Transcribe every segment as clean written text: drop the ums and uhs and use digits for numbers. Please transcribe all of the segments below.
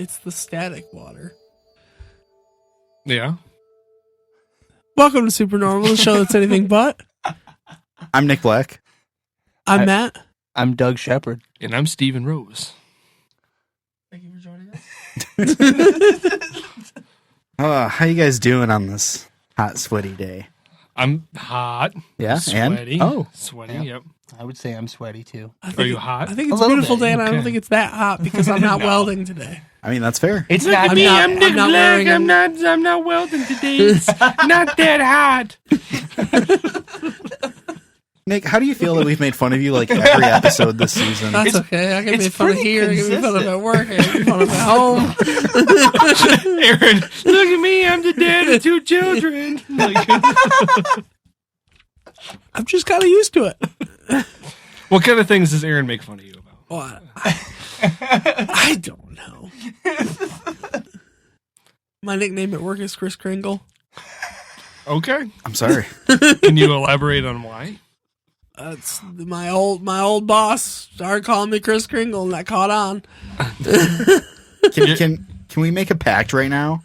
it's the static water. Yeah. Welcome to Supernormal, the show that's anything but. I'm Nick Black. I'm Matt. I'm Doug Shepard. And I'm Steven Rose. Thank you for joining us. How you guys doing on this hot, sweaty day? I'm hot. Yeah, Sweaty. and Sweaty, Yep. yep. I would say I'm sweaty too. Are you hot? I think it's A a little beautiful bit. day, and I don't Okay. think it's that hot because I'm not No. welding today. I mean that's fair. It's Look not at me, not- I'm Nick I'm not Black. wearing I'm not welding today. It's not that hot. Nick, how do you feel that we've made fun of you like every episode this season? That's okay. I get it's made fun of pretty here. I get made fun of consistent. at work. I get made fun of at home. Aaron, look at me, I'm the dad of 2 children. Like, I'm just kind of used to it. what kind of things does Aaron make fun of you about? Well, I don't know. My nickname at work is Chris Kringle. Okay. I'm sorry. Can you elaborate on why? It's my old boss started calling me Chris Kringle, and that caught on. Can we make a pact right now?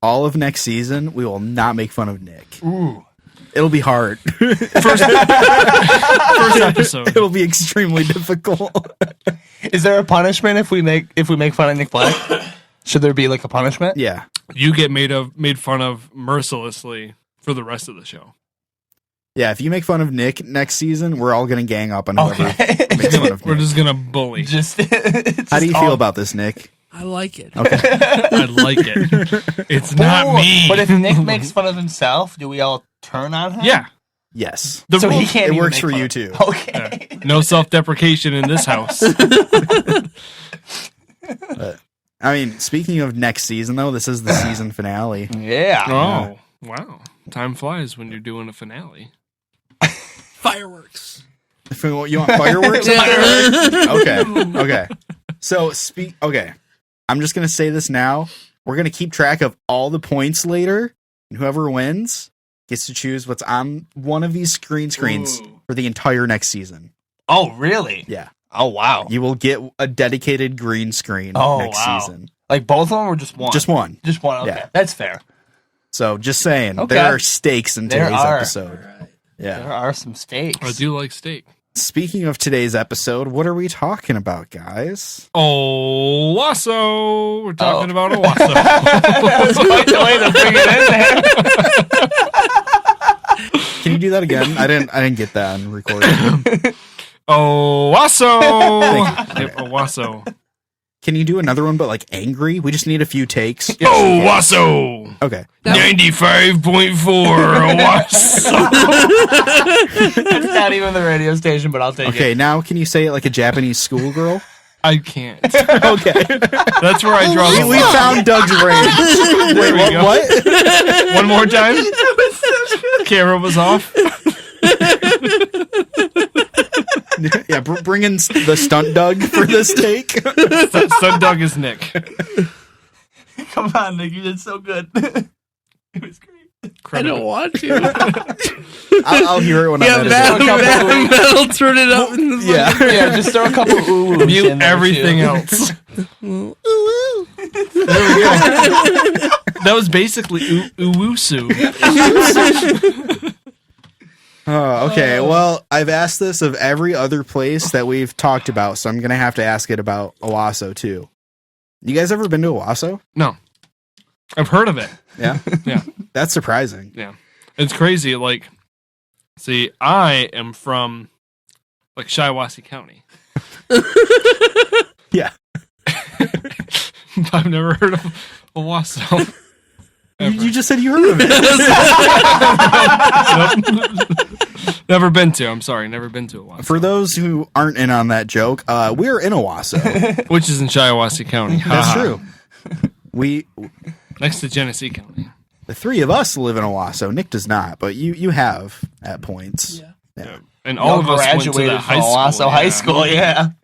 All of next season, we will not make fun of Nick. Ooh. It'll be hard. First episode. It'll be extremely difficult. Is there a punishment if we make fun of Nick Black? Should there be like a punishment? Yeah. You get made fun of mercilessly for the rest of the show. Yeah, if you make fun of Nick next season, we're all going to gang up on whoever Okay. makes fun of We're Nick. just gonna bully. How do you feel about this, Nick? I like it. Okay. I like it. It's not me. But if Nick makes fun of himself, do we all turn on him? yeah, Yes. the So he rule- can't. It even works make for fun you of- too. Okay. no self-deprecation in this house. I mean, speaking of next season, though, this is the season finale. Yeah. Oh, wow. Time flies when you're doing a finale. Fireworks. If you want fireworks? Okay. So, okay. I'm just going to say this now. We're going to keep track of all the points later, and whoever wins gets to choose what's on one of these screens Ooh. for the entire next season. Oh, really? Yeah. Oh, wow. You will get a dedicated green screen next season. Like both of them or just one? Just one. Just one. Okay. Yeah. That's fair. So, just saying, Okay. there are stakes in There today's are. episode. Yeah. There are some stakes. I do like steak. Speaking of today's episode, what are we talking about, guys? Owosso. We're talking about Owosso. That was quite the way to bring it in there. Can you do that again? I didn't get that on recording. Owosso. Thank you. Yep, Owosso. Can you do another one, but like angry? We just need a few takes. Owosso. Okay. 95.4 Owosso. It's not even the radio station, but I'll take Okay, it. now can you say it like a Japanese schoolgirl? I can't. Okay. That's where I draw the We line. found Doug's range. Wait, we go. what? One more time. Camera was off. Yeah, bring in the stunt Doug for this take. Son Doug is Nick. Come on, Nick. You did so good. It was great. I Credit. don't want to. I'll hear it when Yeah, I'm Matt, editing. Matt, turn it up. In the Yeah. Yeah, just throw a couple ooh Mute everything else. Ooh. That was basically Owosso. Oh, okay. Well, I've asked this of every other place that we've talked about, so I'm going to have to ask it about Owosso, too. You guys ever been to Owosso? No. I've heard of it. Yeah? Yeah. That's surprising. Yeah. It's crazy. Like, see, I am from, like, Shiawassee County. Yeah. I've never heard of Owosso. You just said you heard of it. Nope. Never been to. I'm sorry. Never been to Owosso. For those who aren't in on that joke, we're in Owosso. Which is in Shiawassee County. That's Haha. true. Next to Genesee County. The three of us live in Owosso. Nick does not, but you have at points. Yeah. Yeah. And all of us went to graduated that from high school. Owosso High School. Yeah. I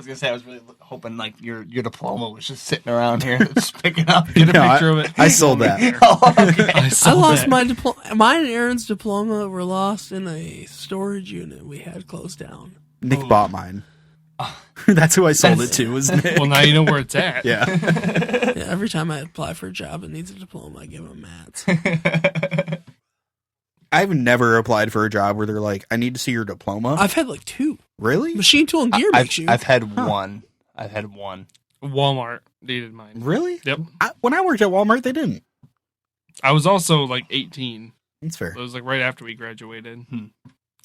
was gonna say I was really hoping like your diploma was just sitting around here, just picking up. Get a No, picture of it. I sold that. Oh, okay. I I sold lost it. my diploma. Mine and Aaron's diploma were lost in a storage unit we had closed down. Nick bought mine. That's who I sold it to. Was Nick. Well, now you know where it's at. Yeah. Yeah, every time I apply for a job that needs a diploma, I give them mats. I've never applied for a job where they're like, I need to see your diploma. I've had like 2. Really? Machine tool and gear makes you. I've had one. I've had one. Walmart needed mine. Really? Yep. When I worked at Walmart, they didn't. I was also like 18. That's fair. It was like right after we graduated.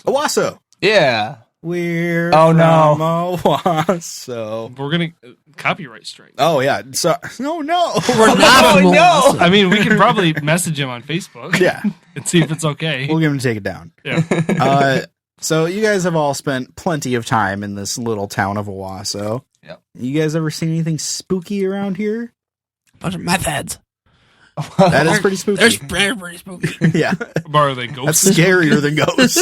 Owosso. Yeah. We're Oh, from no. Owosso. We're gonna copyright strike. Oh yeah. So no. We're not from no. Owosso. I mean, we could probably message him on Facebook. Yeah. And see if it's okay. We'll get him to take it down. Yeah. So you guys have all spent plenty of time in this little town of Owosso. Yep. You guys ever seen anything spooky around here? Bunch of meth heads. That is pretty spooky. They're pretty spooky. Yeah. Are they ghosts? That's scarier than ghosts.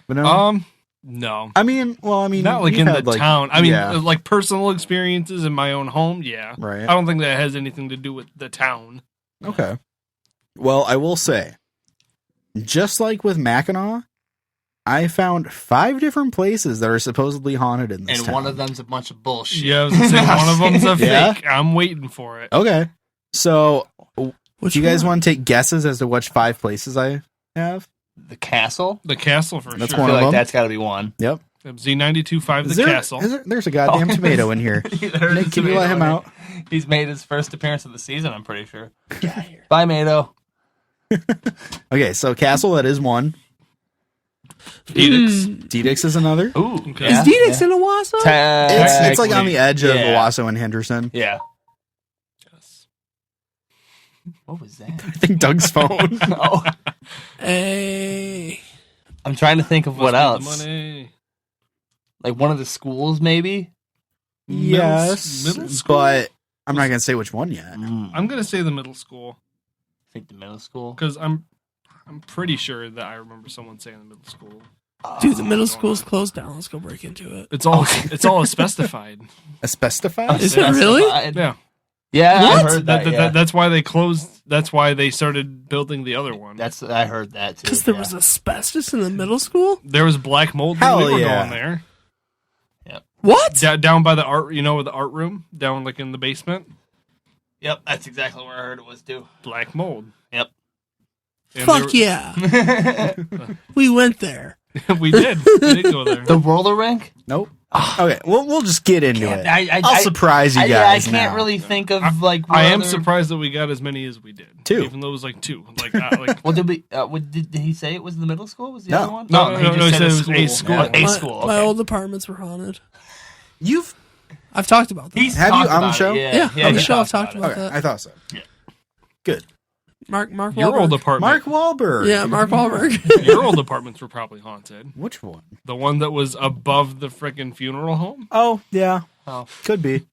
But no. No. I mean, Not like you in had, the town. I mean, yeah. like personal experiences in my own home, yeah. Right. I don't think that has anything to do with the town. Okay. Well, I will say, just like with Mackinac, I found 5 different places that are supposedly haunted in this And town. one of them's a bunch of bullshit. Yeah, I was gonna say one of them's a Yeah? fake. I'm waiting for it. Okay. So, Which do you guys one? want to take guesses as to which 5 places I have? The castle? The castle for That's sure. I one feel of like them. that's got to be one. Yep. Z92.5 Is the there- castle. there's a goddamn Oh. tomato in here. There's Nick, a can you let tomato him in out? it. He's made his first appearance of the season, I'm pretty sure. Bye, Mato. Okay, so Castle, that is one. Edicts. Dedix is another. Ooh. Okay. Is Dedix in Owosso? It's like on the edge of Yeah. Owosso and Henderson. Yeah. Yes. What was that? I think Doug's phone. Oh, Hey. I'm trying to think of what Must be else. the money. Like one of the schools, maybe? Yes, Middle school? but I'm not gonna say which one yet. I'm gonna say the middle school I think the middle school. because I'm pretty sure that I remember someone saying the middle school. Dude, the middle school's closed down. Let's go break into it. It's all specified. Specified? Is it really? Yeah. Yeah, I What? heard that. yeah. That's why they closed. That's why they started building the other one. I heard that too. Because there yeah. was asbestos in the middle school? There was black mold Hell when we were yeah. going there. What? Down by the art, the art room, down like in the basement. Yep, that's exactly where I heard it was too. Black mold. Yep. And Fuck yeah. We went there. we did. We did go there. The roller rink? Nope. Okay, we'll just get into it. I'll surprise you I guys can't now. really think of like. I what am other- surprised that we got as many as we did. 2. Even though it was like 2. Like Well, did we? Did he say it was the middle school? Was the No. other one? No, he no, just no, he said said it was a school. Oh, a My- school. My Okay. old apartments were haunted. You've I've talked about that. He's Have you talked on the about show? it, Yeah, on the he show I've talked talked about okay? that. I thought so. Good. Mark your old Wahlberg. apartment. Mark Wahlberg. Yeah, Mark Wahlberg. Your old apartments were probably haunted. Which one? The one that was above the frickin' funeral home. Oh yeah, Oh. could be.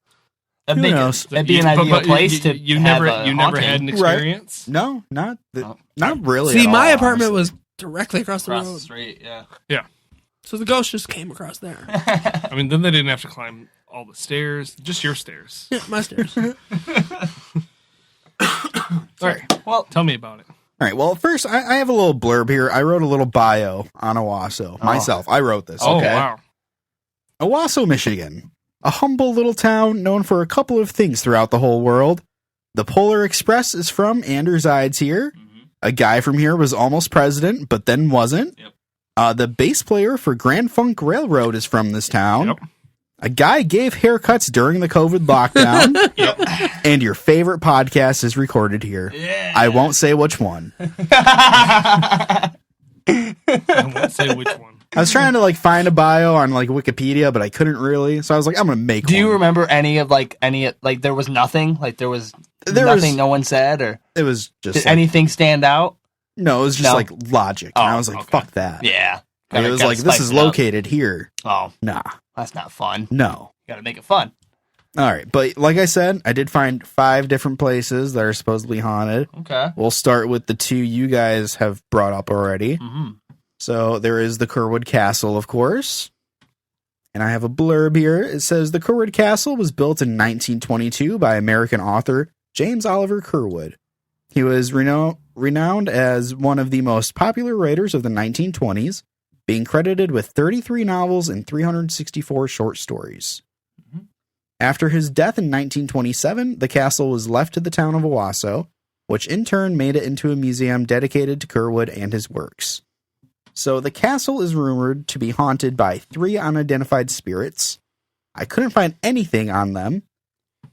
That'd Who be, knows? that'd be an But- ideal but place to you have never a you never haunting. had an experience. No, not Oh. not really. See, at my all, apartment honestly. was directly across the across the road. street. Yeah. So the ghost just came across there. I mean, then they didn't have to climb all the stairs, just your stairs. Yeah, my stairs. Sorry. Well, Tell me about it. All right. Well, first, I have a little blurb here. I wrote a little bio on Owosso myself. I wrote this. Oh Okay. wow! Owosso, Michigan, a humble little town known for a couple of things throughout the whole world. The Polar Express is from and resides here. A guy from here was almost president, but then wasn't. Yep. The bass player for Grand Funk Railroad is from this town. Yep. A guy gave haircuts during the COVID lockdown. And your favorite podcast is recorded here. yeah. I won't say which one. I won't say which one. I was trying to find a bio on Wikipedia, but I couldn't really. So I was like, I'm gonna make Do one. you remember any there was nothing? There was nothing no one said, or It was just did anything stand out? no, it was just No. logic. And Oh, I was like, okay. fuck that. Yeah. And it was Gotta like, this spice is it up. located here. Oh, Nah, that's not fun. no. Gotta make it fun. All right. But like I said, I did find 5 different places that are supposedly haunted. Okay. We'll start with the 2 you guys have brought up already. Mm-hmm. So there is the Curwood Castle, of course. And I have a blurb here. It says the Curwood Castle was built in 1922 by American author James Oliver Curwood. He was renowned as one of the most popular writers of the 1920s. being credited with 33 novels and 364 short stories. Mhm. After his death in 1927, the castle was left to the town of Owosso, which in turn made it into a museum dedicated to Curwood and his works. So the castle is rumored to be haunted by 3 unidentified spirits. I couldn't find anything on them.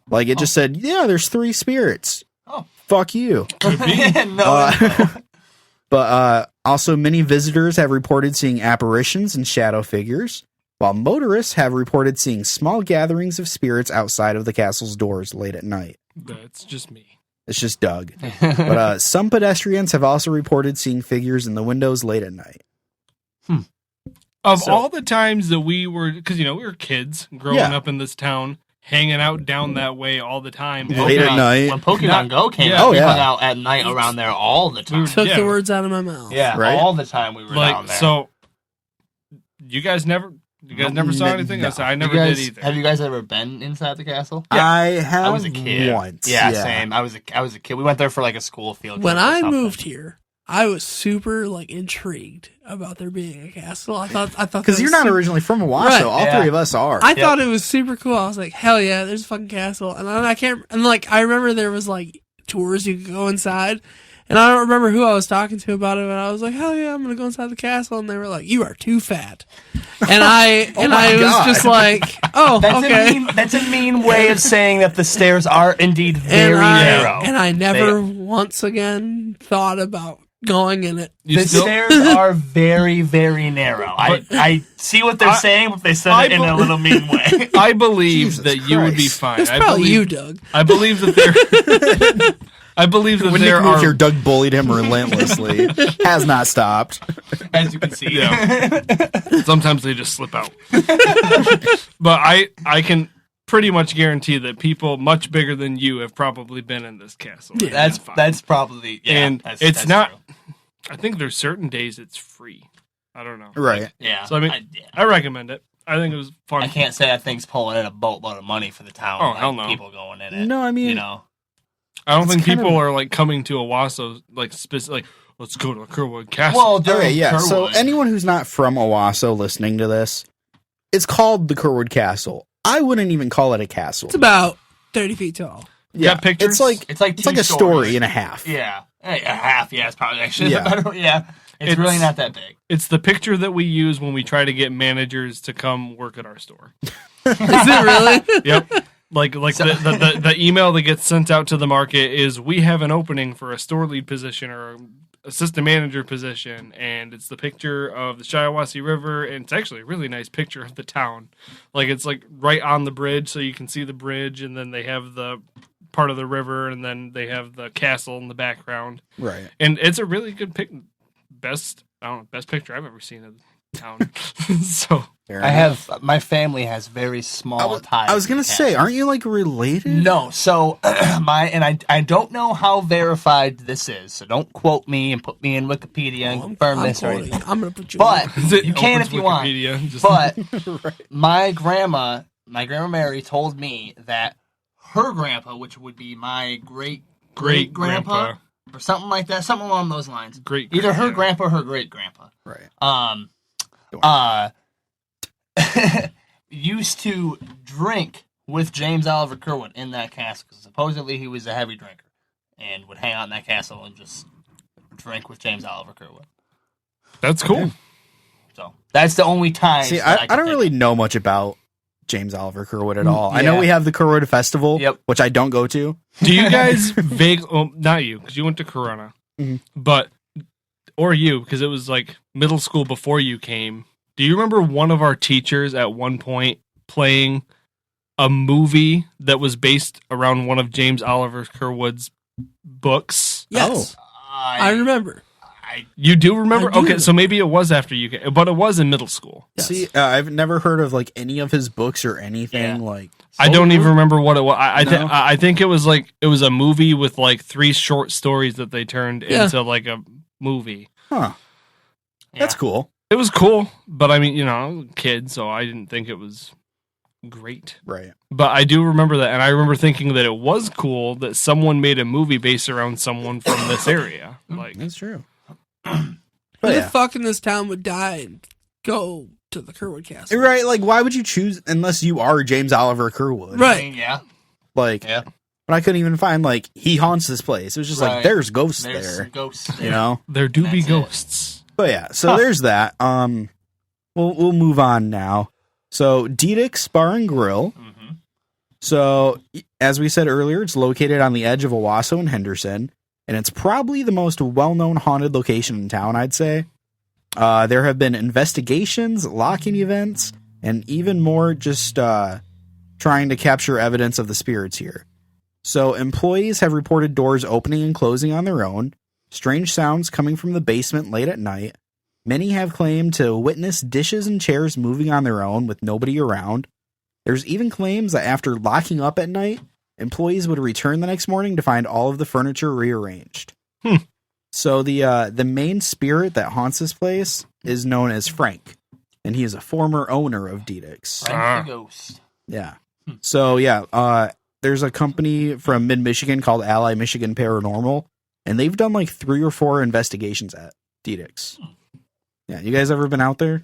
Like, it just said, yeah, there's 3 spirits. Oh. Fuck you. No. But also many visitors have reported seeing apparitions and shadow figures, while motorists have reported seeing small gatherings of spirits outside of the castle's doors late at night. That's just me. It's just Doug. But some pedestrians have also reported seeing figures in the windows late at night. Of all the times that we were, because, we were kids growing up in this town, hanging out down that way all the time. Late at night. When Pokemon Go came Yeah. out, we yeah. hung out at night around there all the time. Took Yeah. the words out of my mouth. Yeah, Right? all the time we were down there. So, you guys never saw anything? No. I never You guys- did either. Have you guys ever been inside the castle? I have I was a kid. once. Yeah, same. I was a kid. We went there for like a school field trip. When or I something. moved here, I was super intrigued about there being a castle. I thought Because that you're was not super- originally from Owosso. Right. All Yeah. 3 of us are. I thought it was super cool. I was like, hell yeah, there's a fucking castle. And then I remember there was like tours you could go inside. And I don't remember who I was talking to about it, but I was like, hell yeah, I'm going to go inside the castle. And they were like, you are too fat. And I my was God. just like, oh, okay. That's a mean way of saying that the stairs are indeed very narrow. And I never once again thought about going in it. You The still- stairs are very, very narrow. I see what they're saying, but they said it in a little mean way. I believe Jesus that you would be Christ. fine. It's I probably believe, you, Doug. I believe that there. I believe that when there Nick moved are. here, Doug bullied him relentlessly. Has not stopped. As you can see. Yeah. Sometimes they just slip out. But I can pretty much guarantee that people much bigger than you have probably been in this castle. Yeah. That's probably and that's, it's that's not. true. I think there's certain days it's free. I don't know. Right. Yeah. So, I mean, I recommend it. I think it was fun. I can't say that thing's pulling in a boatload of money for the town. Oh, like, hell no. People going in it. No, I mean, I don't It's think kind people of- are like coming to Owosso like let's go to the Kerwood Castle. Well, during okay, yeah. So Kerwood- anyone who's not from Owosso listening to this, it's called the Curwood Castle. I wouldn't even call it a castle. It's about 30 feet tall. yeah, got pictures? It's like it's like it's like two a story stories. and a half. Yeah, a half. Yeah, it's probably actually Yeah. better. Yeah, it's really not that big. It's the picture that we use when we try to get managers to come work at our store. Is it really? Yep. Like the email that gets sent out to the market is, we have an opening for a store lead position or assistant manager position, and it's the picture of the Shiawassee River, and it's actually a really nice picture of the town. Like, it's like right on the bridge, so you can see the bridge, and then they have the part of the river, and then they have the castle in the background. Right. And it's a really good best picture I've ever seen of the town. So I have my family has very small ties. I was gonna to the say, castle. aren't you like related? No, so I don't know how verified this is, so don't quote me and put me in Wikipedia and confirm this or anything. I'm going to put you But it you can opens if you want. Wikipedia, just- But my grandma Mary told me that her grandpa, which would be my great grandpa or something like that, something along those lines. Either her grandpa or her great grandpa. Right. Used to drink with James Oliver Curwood in that castle because supposedly he was a heavy drinker and would hang out in that castle and just drink with James Oliver Curwood. That's cool. So that's the only time. See, I don't really know much about James Oliver Curwood at all. I know Yeah. we have the Curwood Festival, Yep. which I don't go to. Do you guys well, not you, because you went to Corona, Mhm. but or you, because it was like middle school before you came. Do you remember one of our teachers at one point playing a movie that was based around one of James Oliver Curwood's books? Yes. I remember. You do remember? I do. Okay, so maybe it was after you came, but it was in middle school. Yes. See, I've never heard of like any of his books or anything. Yeah. Like, I don't even remember what it was. No. I think it was like it was a movie with like 3 short stories that they turned into like a movie. huh? That's cool. It was cool, but I mean, I was a kid, so I didn't think it was great. Right. But I do remember that, and I remember thinking that it was cool that someone made a movie based around someone from this area. Like, That's true. Who But the yeah. fuck in this town would die and go to the Kerwood Castle. Right, like, why would you choose, unless you are James Oliver Kerwood? Right. I mean, yeah. Like, but I couldn't even find, like, he haunts this place. It was just like, there's ghosts there. Ghosts there. You know? There do be ghosts. But yeah, so there's that. We'll move on now. So, Diedek's Bar and Grill. Mm-hmm. So, as we said earlier, it's located on the edge of Owosso and Henderson, and it's probably the most well-known haunted location in town, I'd say. There have been investigations, locking events, and even more just trying to capture evidence of the spirits here. So, employees have reported doors opening and closing on their own, strange sounds coming from the basement late at night. Many have claimed to witness dishes and chairs moving on their own with nobody around. There's even claims that after locking up at night, employees would return the next morning to find all of the furniture rearranged. So the main spirit that haunts this place is known as Frank, and he is a former owner of Diedek's. Frank the Ghost. Yeah. So yeah, there's a company from mid-Michigan called Ally Michigan Paranormal, and they've done like 3 or 4 investigations at Diedek's. Yeah, you guys ever been out there?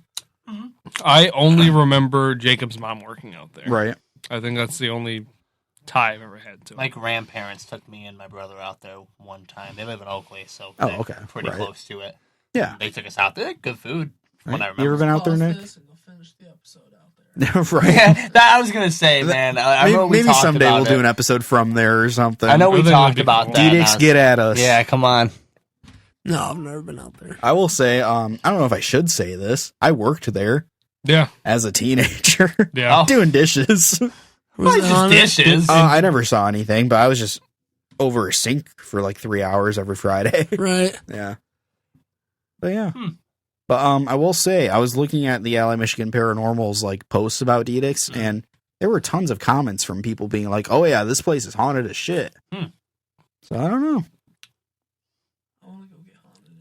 I only remember Jacob's mom working out there. Right. I think that's the only tie I've ever had to. My grandparents took me and my brother out there one time. They live in Oakley, so Oh, they're okay. pretty Right. close to it. Yeah. They took us out there. Good food. When I Right. You ever been out there, Nick? Finish the episode out there. Right. Yeah, that I was gonna say, man. I Maybe, know we maybe talked someday about we'll do an episode from there or something. I know I we think that'd talked be about cool. that. and I Diedek's was- get at us. Yeah, come on. No, I've never been out there. I will say, I don't know if I should say this. I worked there Yeah. as a teenager, Yeah. Oh. doing dishes. Was Well, it it's just haunted? dishes. I never saw anything, but I was just over a sink for like 3 hours every Friday. Right. Yeah. But yeah. But I will say, I was looking at the Ally Michigan Paranormal's like posts about Diedek's, and there were tons of comments from people being like, "Oh yeah, this place is haunted as shit." So I don't know. I want to go get haunted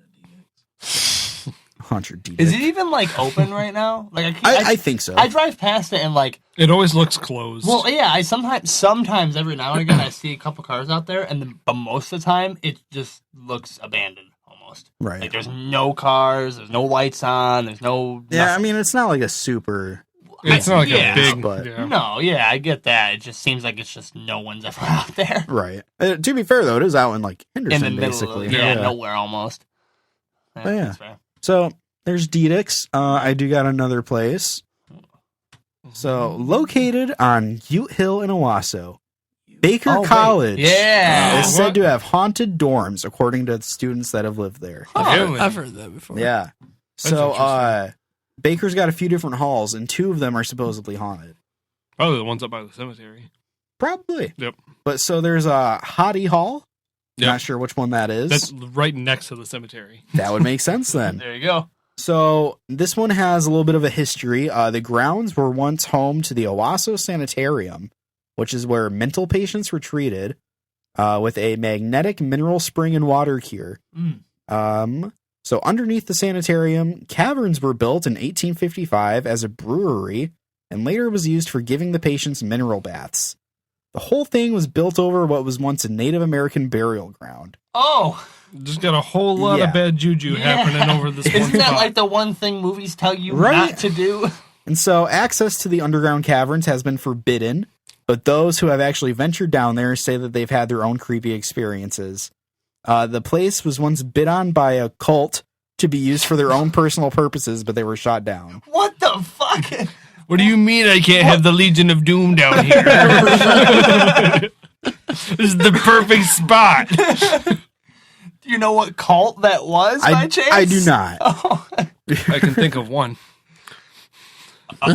at Haunted Diedek. Is it even like open right now? Like I think so. I drive past it and like, It always looks closed. well, yeah. I sometimes every now and again I see a couple cars out there, and but most of the time it just looks abandoned almost. Right. Like there's no cars, there's no lights on, there's no. Yeah, I nothing. mean, it's not like a super. it's not like yeah, a big. but- Yeah. No, yeah, I get that. It just seems like it's just no one's ever out there Right. To be fair, though, it is out in like in Henderson, the middle basically. of nowhere almost. yeah. That's fair. So there's Diedek's. I do got another place. So located on Ute Hill in Owosso, Baker Oh, wait. College Yeah. is said to have haunted dorms, according to students that have lived there. Really? I've heard that before. Yeah. So interesting. Baker's got a few different halls, and 2 of them are supposedly haunted. Probably the ones up by the cemetery. Probably. Yep. But so there's a Hottie Hall. Yep. Not sure which one that is. That's right next to the cemetery. That would make sense then. There you go. So this one has a little bit of a history. The grounds were once home to the Owosso Sanitarium, which is where mental patients were treated with a magnetic mineral spring and water cure. So underneath the sanitarium, caverns were built in 1855 as a brewery, and later was used for giving the patients mineral baths. The whole thing was built over what was once a Native American burial ground. Oh, Just got a whole lot Yeah. of bad juju happening over this one Isn't that spot. like the one thing movies tell you Right. not to do? And so access to the underground caverns has been forbidden, but those who have actually ventured down there say that they've had their own creepy experiences. The place was once bid on by a cult to be used for their own personal purposes, but they were shot down. What the fuck? What do you mean I can't have the Legion of Doom down here? This is the perfect spot. Do you know what cult that was by chance? I do not. Oh. I can think of one. We'll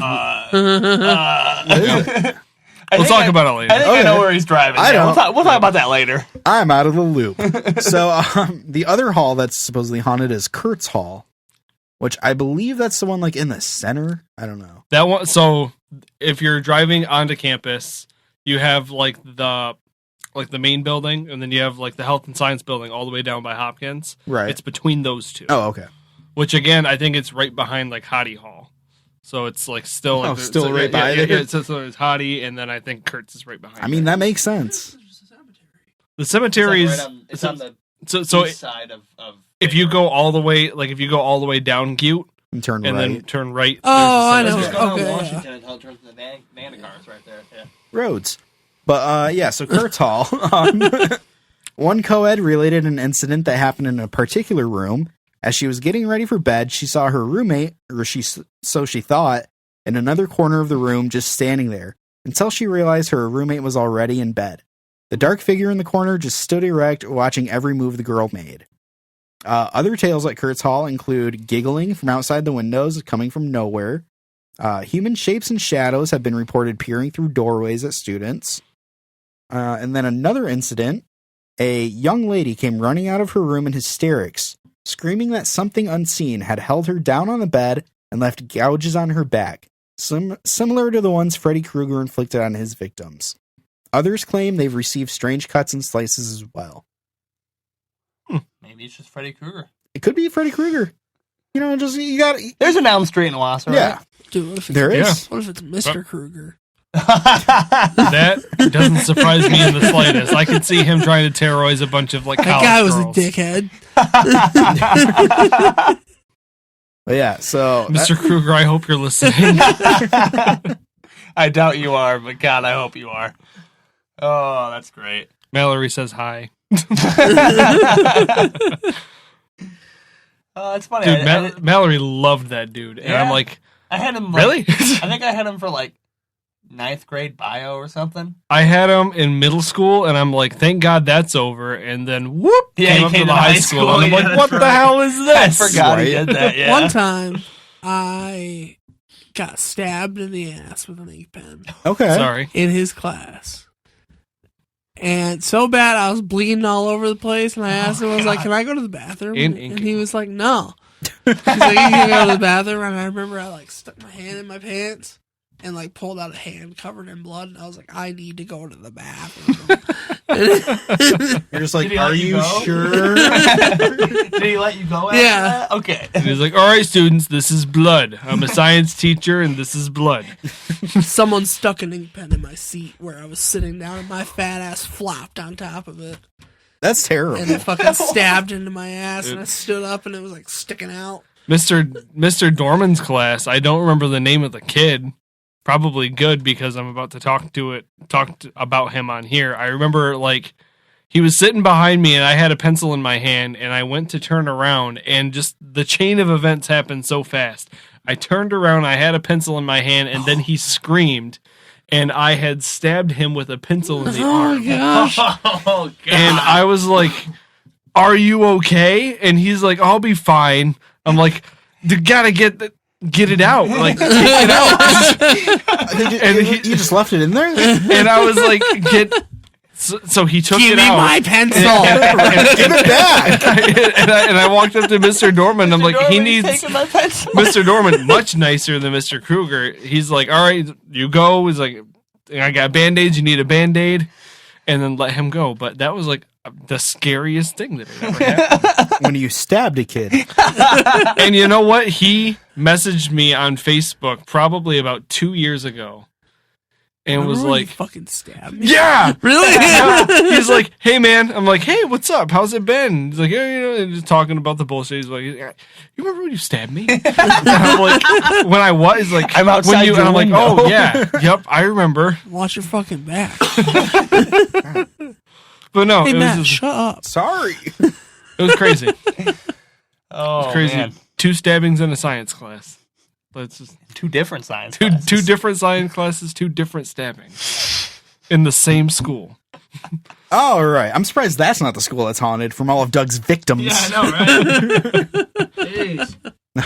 talk about it later. I think I know Okay. where he's driving. I Yeah, don't. we'll talk about that later. I'm out of the loop. So the other hall that's supposedly haunted is Kurt's Hall, which I believe that's the one like in the center. I don't know. That one. So if you're driving onto campus, you have like the main building, and then you have like the health and science building all the way down by Hopkins. Right. It's between those two. Oh, okay. Which again, I think it's right behind like Hottie Hall. So it's like still like still right by there? Yeah, so there's Hottie, and then I think Kurtz is right behind. I mean, there. that makes sense. The cemetery is It's on the so east side of if you go all the way down Butte, And turn and right. then turn right. Oh, I know. Just go Okay, down yeah. Washington until it turns to the Vandegars right there. Yeah. Roads. But so Kurt's Hall. One co-ed related an incident that happened in a particular room. As she was getting ready for bed, she saw her roommate, or so she thought, in another corner of the room just standing there, until she realized her roommate was already in bed. The dark figure in the corner just stood erect, watching every move the girl made. Other tales at Kurt's Hall include giggling from outside the windows coming from nowhere. Human shapes and shadows have been reported peering through doorways at students. And then another incident, a young lady came running out of her room in hysterics, screaming that something unseen had held her down on the bed and left gouges on her back, similar to the ones Freddy Krueger inflicted on his victims. Others claim they've received strange cuts and slices as well. Maybe it's just Freddy Krueger. It could be Freddy Krueger. You know, just you got. There's an Elm Street in Owosso, Yeah, right? Dude, what if it's, there is. what if it's Mr. Krueger? That doesn't surprise me in the slightest. I could see him trying to terrorize a bunch of like That college guy was girls. a dickhead. But yeah, so Mr. Krueger, I hope you're listening. I doubt you are, but God, I hope you are. Oh, that's great. Mallory says hi. Oh, it's funny. Dude, Mallory loved that dude. And I'm Yeah? like, I had him. really? I think I had him for like 9th grade bio or something. I had him in middle school, and I'm like, thank God that's over. And then, whoop, Yeah, came he up came to the to high high school. school, And I'm yeah, like, that's what the right. hell is I this? forgot he Right? did that. Yeah. One time, I got stabbed in the ass with an ink pen okay. Sorry. in his class. And so bad, I was bleeding all over the place. And I asked him, I was like, can I go to the bathroom? In And ink. he was like, no. He's like, you can go to the bathroom. And I remember I like stuck my hand in my pants and like pulled out a hand covered in blood. And I was like, I need to go to the bathroom. You're just like, Did he are let you you go?" sure? Did he let you go after Yeah. that? Okay. And he's like, all right, students, this is blood. I'm a science teacher, and this is blood. Someone stuck an ink pen in my seat where I was sitting down and my fat ass flopped on top of it. That's terrible. And it fucking stabbed into my ass. And I stood up and it was like sticking out. Mr. Dorman's class, I don't remember the name of the kid. Probably good because I'm about to talk about him on here. I remember like he was sitting behind me and I had a pencil in my hand and I went to turn around and just the chain of events happened so fast. I turned around, I had a pencil in my hand, and then he screamed and I had stabbed him with a pencil in the arm. Gosh. Oh, God. And I was like, are you okay? And he's like, I'll be fine. I'm like, you gotta get it out. Like, take it out. And you just left it in there? And I was like, so he took Give it me out. my pencil. Give it back. and I walked up to Mr. Dorman. I'm like, he needs taking my pencil. Mr. Dorman, much nicer than Mr. Krueger. He's like, all right, you go. He's like, I got Band-Aids. You need a Band-Aid. And then let him go. But that was like the scariest thing that had ever happened. When you stabbed a kid. And you know what? He messaged me on Facebook probably about 2 years ago. And was Remember when you like, fucking stabbed me. yeah! Really? Yeah. He's like, hey man. I'm like, hey, what's up? How's it been? He's like, yeah, you know, and just talking about the bullshit. He's like, you remember when you stabbed me? And I'm like, when I was? He's like, I'm outside when you, your and I'm like, window. oh yeah, yep, I remember. Watch your fucking back. But no, Hey, it was Matt, just, shut up. Sorry. it was crazy. Oh, Crazy. man. 2 stabbings in a science class. Let's just 2 different science two classes. different science classes, 2 different stabbings in the same school. Oh, right. I'm surprised that's not the school that's haunted from all of Doug's victims. Yeah, I know, right? Jeez.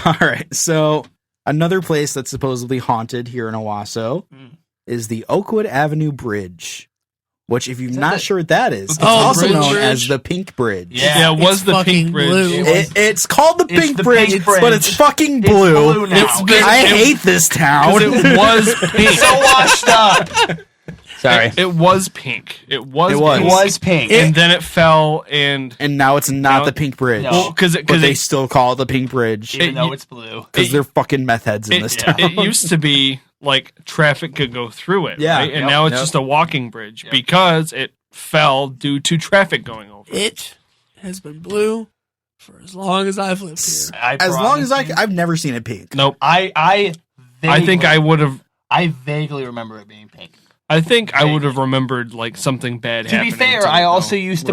All right. So another place that's supposedly haunted here in Owosso is the Oakwood Avenue Bridge, which, if you're not sure what that is, it's also Bridge. known as the Pink Bridge. Yeah. It was It's the fucking Pink Bridge. blue. It's called the It's Pink the Bridge, Pink Bridge. but it's fucking It's blue. blue now. I hate this town. Because it was pink. So washed up. Sorry. It was pink. It was. It was. It was pink. And then it fell, and And now it's not No. the Pink Bridge. No. because But they still call it the Pink Bridge even it- though it's blue. because they're fucking meth heads in this town. it used to be like traffic could go through it, Yeah. right? And Yep. now it's Yep. just a walking bridge Yep. because it fell due to traffic going over. It has been blue For as long as I've lived here. As long as I've never seen it pink. Nope. I think I would have. I vaguely remember it being pink. I think I would have remembered like something bad happening. To be fair, I also used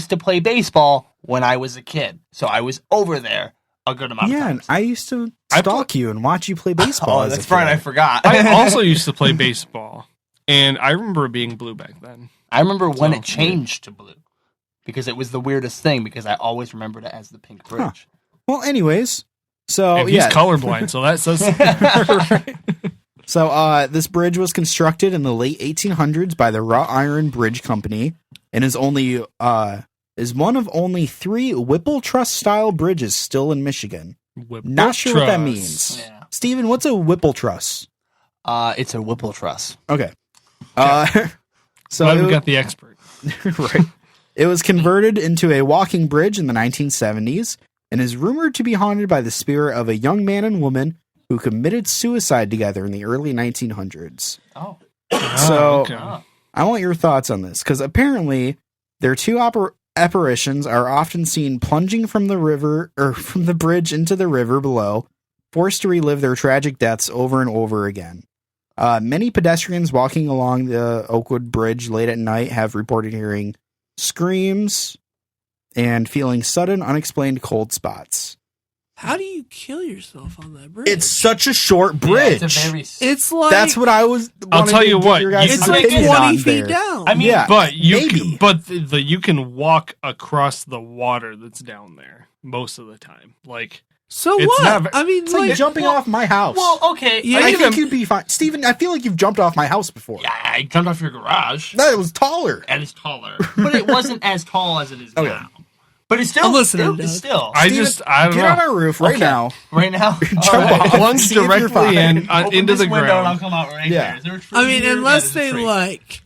to play baseball when I was a kid, so I was over there a good amount of times. Yeah, and I used to stalk you and watch you play baseball. Oh, that's right. I forgot. I also used to play baseball, and I remember it being blue back then. I remember when it changed to blue because it was the weirdest thing because I always remembered it as the pink bridge. Huh. Well, anyways, so and he's colorblind, so that says. Right. So this bridge was constructed in the late 1800s by the Wrought Iron Bridge Company and is one of only 3 Whipple Truss style bridges still in Michigan. Not sure what that means. Yeah. Steven, what's a Whipple Truss? It's a Whipple Truss. Okay. So we got the expert. Right. It was converted into a walking bridge in the 1970s and is rumored to be haunted by the spirit of a young man and woman who committed suicide together in the early 1900s. Oh. So, okay. I want your thoughts on this, because apparently their 2 apparitions are often seen plunging from the river, or from the bridge into the river below, forced to relive their tragic deaths over and over again. Many pedestrians walking along the Oakwood Bridge late at night have reported hearing screams and feeling sudden, unexplained cold spots. How do you kill yourself on that bridge? It's such a short bridge. Yeah, it's like that's what I was. I'll tell you what. It's like 20 feet down. I mean, yeah, but you can walk across the water that's down there most of the time. Like, so it's what? I mean, it's like jumping off my house. Well, okay. Yeah, I think you'd be fine, Steven. I feel like you've jumped off my house before. Yeah, I jumped off your garage. That was taller. And it's taller, but it wasn't as tall as it is now. But it's still. I'm listening, it's still. I don't get know. on our roof right now. Right now, Jump off. Plunge directly in into the ground. And I'll come out right here. I mean, unless they like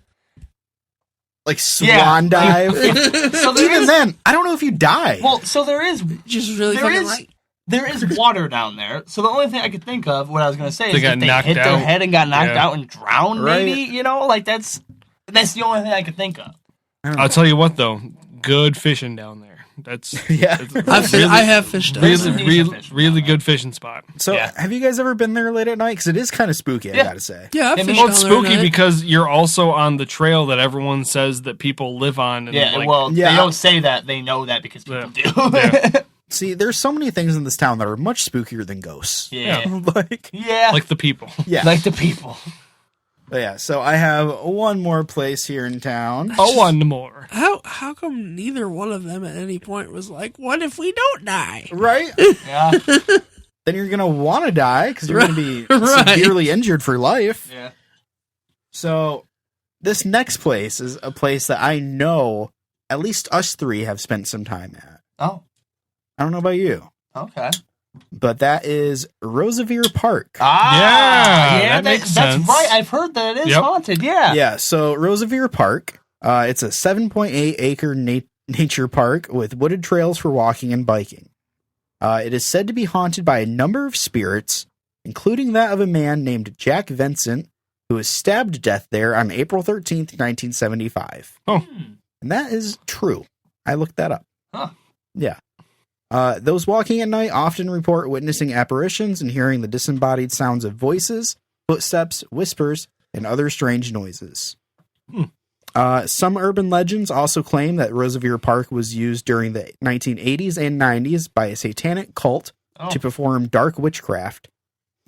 swan dive. So even then, I don't know if you die. Well, so there is just really fucking right. There is water down there, so the only thing I could think of, what I was going to say, is if they hit their head and got knocked out and drowned, right. maybe, like that's the only thing I could think of. I'll tell you what, though, good fishing down there. That's I have fished. Really good fishing spot. So, have you guys ever been there late at night? Because it is kind of spooky, I gotta say. Yeah, it's spooky because you're also on the trail that everyone says that people live on. And they don't say that; they know that because people do. Yeah. See, there's so many things in this town that are much spookier than ghosts. Yeah. Like the people. Yeah. Like the people. But yeah, so I have one more place here in town. One more. How come neither one of them at any point was like, what if we don't die? Right? Yeah. Then you're going to want to die because you're going to be severely injured for life. Yeah. So this next place is a place that I know at least us 3 have spent some time at. Oh. I don't know about you. Okay. But that is Roseveare Park. That makes sense. That's right. I've heard that it is haunted. Yeah. Yeah. So Roseveare Park, it's a 7.8 acre nature park with wooded trails for walking and biking. It is said to be haunted by a number of spirits, including that of a man named Jack Vincent, who was stabbed to death there on April 13th, 1975. Oh. And that is true. I looked that up. Huh. Yeah. Those walking at night often report witnessing apparitions and hearing the disembodied sounds of voices, footsteps, whispers, and other strange noises. Some urban legends also claim that Roseveare Park was used during the 1980s and 90s by a satanic cult to perform dark witchcraft,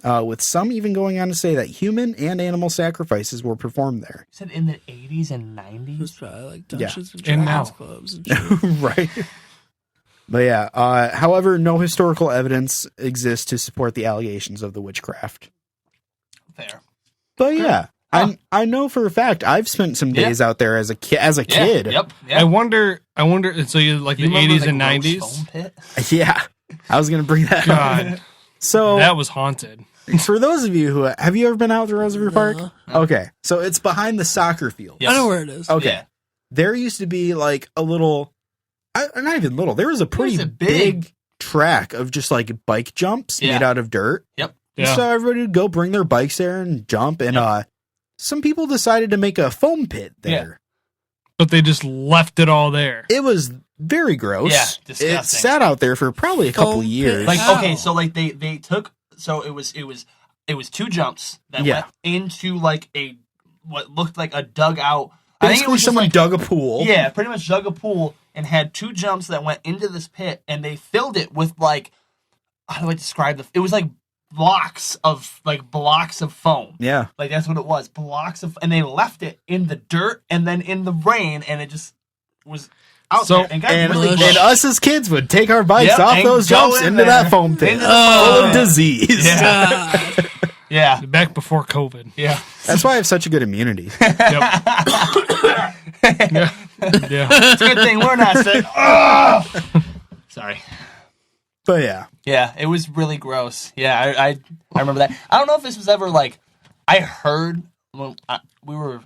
with some even going on to say that human and animal sacrifices were performed there. You said in the 80s and 90s? It was probably like Dungeons and Dragons clubs and shit. Right. But yeah, however, no historical evidence exists to support the allegations of the witchcraft. Fair. But yeah, I know for a fact I've spent some days out there as a kid. Yep. I wonder. So you like the 80s and 90s? Foam pit? Yeah, I was gonna bring that up. So that was haunted. For those of you who have you ever been out to Roseveare Park? No. Okay, so it's behind the soccer field. Yes. I know where it is. Okay, Yeah. There used to be like a little, not even little. There was a pretty a big track of just like bike jumps made out of dirt. Yep. Yeah. So everybody would go bring their bikes there and jump. And some people decided to make a foam pit there. But they just left it all there. It was very gross. Yeah, disgusting. It sat out there for probably a couple of years. Like Wow. okay, so like they took it was 2 jumps that went into like what looked like a dugout. I think it Basically, was just someone like, dug a pool. Yeah, pretty much dug a pool and had 2 jumps that went into this pit, and they filled it with like, how do I describe it was like blocks of foam. Yeah. Like that's what it was, blocks of, and they left it in the dirt and then in the rain, and it just was out there and got really And gross. us as kids would take our bikes Yep, off and those go jumps in into there. that foam pit, Into the full foam. of disease. Yeah. God. Yeah. Back before COVID. Yeah. That's why I have such a good immunity. Yep. Yeah. Yeah. It's a good thing we're not sick. Oh! Sorry. But yeah, Yeah, it was really gross. Yeah, I remember that. I don't know if this was ever like, I heard when we were.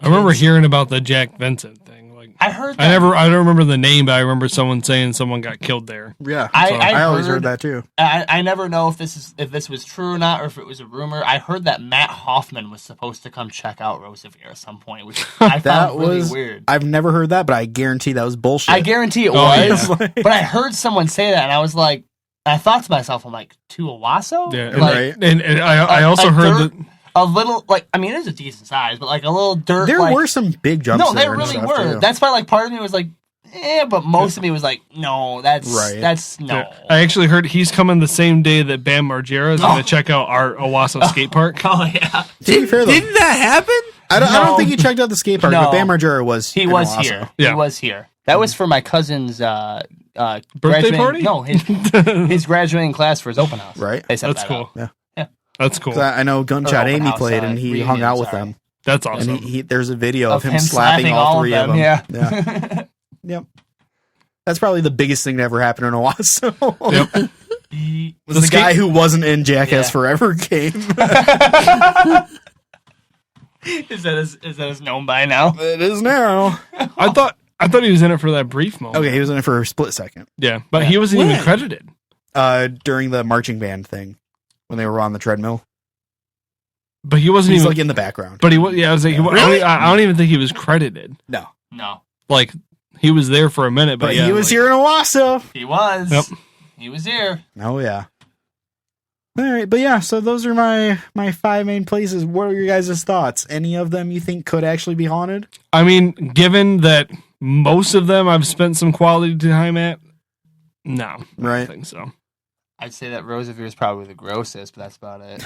I remember hearing about the Jack Vincent thing. Like, I heard that. I don't remember the name, but I remember someone saying someone got killed there. yeah. I always heard that too. I never know if this was true or not, or if it was a rumor. I heard that Matt Hoffman was supposed to come check out Roosevelt at some point, which I That found really was weird. I've never heard that, but I guarantee that was bullshit. I guarantee it Oh, was, yeah. but I heard someone say that, and I was like, I thought to myself, I'm like, to Owosso? Yeah, and, Like, Right. and I also a heard dirt- that. a little, like, I mean, it is a decent size, but like a little dirt. There like, were some big jumps. no, they there and really stuff, were. too. That's why, like, part of me was like, but most of me was like, no, that's Right. that's no. I actually heard he's coming the same day that Bam Margera is going to check out our Owosso skate park. Oh yeah, To be fair, though, Didn't that happen? I don't No. think he checked out the skate park, No. but Bam Margera was. he in was Owosso. here. Yeah. He was here. That was for my cousin's Birthday graduating- party? No, his graduating class for his open house. Right. They set That's that cool. up. Yeah. Yeah. That's cool. 'Cause I know Gunshot Or open Amy house, played, and he reunion, hung out with sorry. them. That's awesome. And he there's a video of Of him slapping all 3 of them. Yeah. Yeah. Yep. That's probably the biggest thing to ever happen in Owosso. Yep. Was the guy who wasn't in Jackass Yeah. Forever game. Is that as known by now? It is now. I thought he was in it for that brief moment. Okay, he was in it for a split second. Yeah, but he wasn't even When? credited. During the marching band thing, when they were on the treadmill, But he wasn't he's even. like in the background. But he was. Yeah, I was like, Really? I don't even think he was credited. No, No, Like he was there for a minute, but, but yeah, he was like, here in Owosso. he was. Yep. He was here. Oh yeah. All right, but yeah, so those are my 5 main places. What are your guys' thoughts? Any of them you think could actually be haunted? I mean, given that most of them I've spent some quality time at, no, I Right. don't think so. I'd say that Roosevelt is probably the grossest, but that's about it.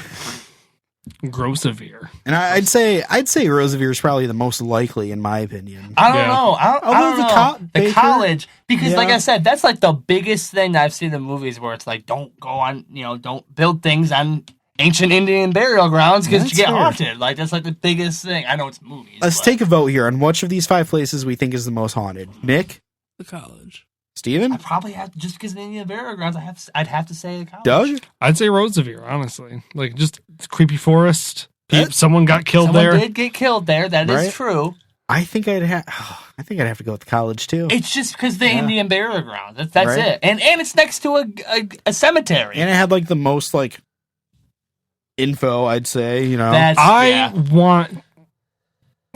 Grossavere. And I'd say Roosevelt is probably the most likely, in my opinion. I don't Yeah. know. I don't Although know. The Baker- college, because like Yeah. I said, that's like the biggest thing that I've seen in movies where it's like, don't go on, don't build things on ancient Indian burial grounds because you That's get fair. haunted. Like that's like the biggest thing. I know it's movies. Let's but- take a vote here on which of these 5 places we think is the most haunted. Nick, The college. I Steven, probably have just because of Indian burial grounds. I'd have to say the college. Doug. I'd say Roosevelt, honestly. Like just creepy forest. That- Someone got killed Someone there. did get killed there. That is Right. true. I think I'd have to go with the college too. It's just because the Yeah. Indian burial ground. That's Right. it. And it's next to a cemetery. And it had like the most like info, I'd say. I want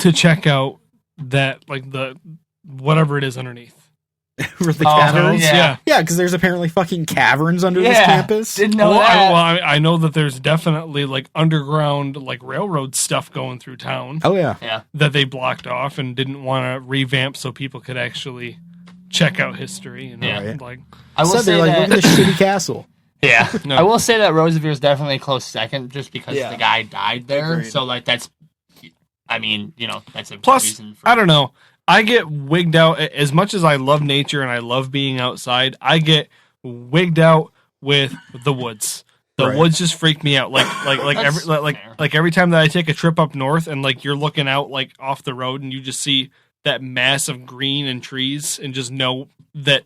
to check out that like the whatever it is underneath. for the Oh, caverns. yeah. Yeah, because there's apparently fucking caverns under this Yeah. campus. Didn't know Well, that. I know that there's definitely like underground like railroad stuff going through town Oh yeah. Yeah. that they blocked off and didn't want to revamp so people could actually check out history. You know, Yeah. Right. like I will Said say they're like, that. look at this shitty castle. Yeah, No. I will say that Roosevelt is definitely a close second, just because Yeah. the guy died there. Agreed. So like that's, I mean, that's a plus reason for. I don't know. I get wigged out as much as I love nature and I love being outside. I get wigged out with the woods. The Right. woods just freak me out. Like That's every fair. every time that I take a trip up north and like you're looking out like off the road and you just see that mass of green and trees and just know that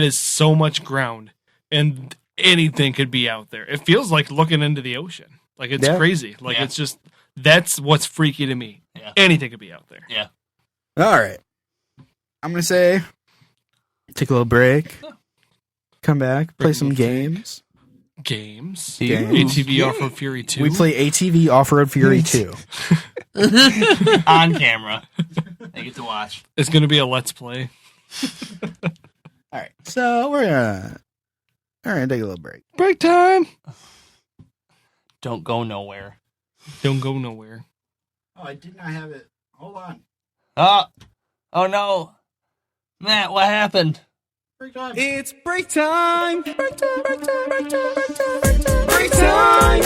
is so much ground and anything could be out there. It feels like looking into the ocean. Like it's Yeah. crazy. Like Yeah. it's just that's what's freaky to me. Yeah. Anything could be out there. Yeah. All right. I'm gonna say take a little break. Come back, play Break a some little games. Games. Games. ATV Off-Road Fury 2. We play ATV Off Road Fury 2. on camera. They get to watch. It's going to be a let's play. All right, so we're gonna take a little break. Break time. Don't go nowhere. Don't go nowhere. Oh, I did not have it. Hold on. Oh no, Matt, what happened? Break time. It's break time. Break time. Break time. Break time. Break time.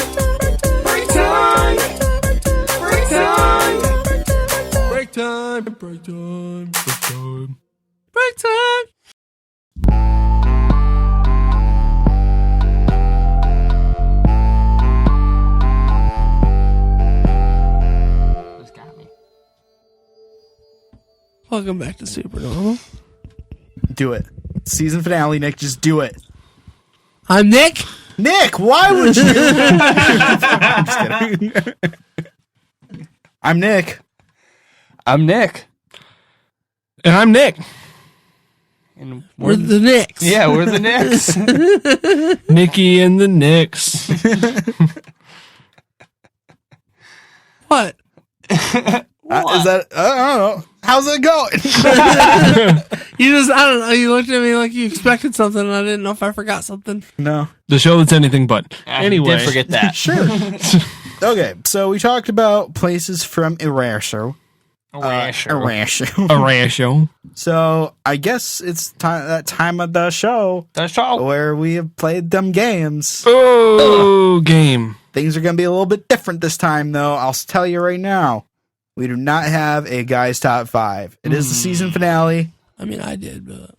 Break time. Break time. Break time. Break time. Break time. Break time. Break time. Just got me. Welcome back to Super Normal. Do it. Season finale, Nick. Just do it. I'm Nick. Nick, why would you? I'm just kidding. I'm Nick. I'm Nick. And I'm Nick. And We're the Knicks. yeah, we're the Knicks. Nikki and the Knicks. What? Is that? I don't know. How's it going? You just, I don't know. You looked at me like you expected something, and I didn't know if I forgot something. No. The show that's anything but. I Anyway. did forget that. Sure. Okay, so we talked about places from Owosso. A ratio. So I guess it's that time of the show That's all. where we have played them games. Oh, game. Things are going to be a little bit different this time, though. I'll tell you right now. We do not have a guy's top 5. It is the season finale. I mean, I did, but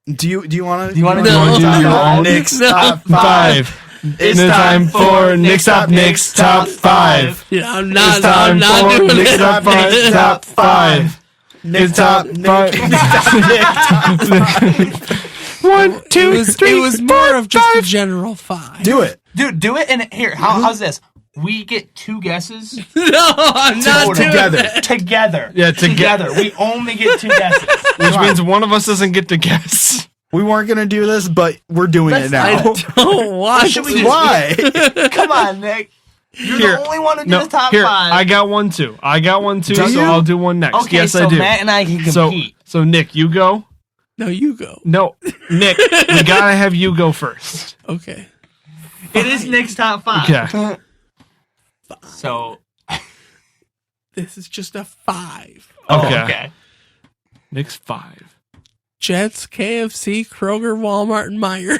Do you want to? Do you wanna do your own? Nick's No. top 5? It's time for Nick's Top 5. yeah, I'm It's not. time I'm not for doing Nick's it. Top 5. Top 5. Nick's top Nick. One, two, three. It was more of just a general 5. Do it. Dude, do it. And here, how's this? We get 2 guesses No, I'm not doing together. that. together. Yeah, together. We only get 2 guesses. Which means one of us doesn't get to guess. We weren't gonna do this, but we're doing it now. I don't want Should we to. just- Why? Come on, Nick. You're Here. the only one who did No, the top here, 5. I got one too. Do So you? I'll do one next. Okay, yes, so I do. Matt and I can compete. So Nick, you go. No, you go. No, Nick, we gotta have you go first. Okay. It is Nick's top 5. Okay. So, This is just a 5. Okay. Nick's 5. Jets, KFC, Kroger, Walmart, and Meijer.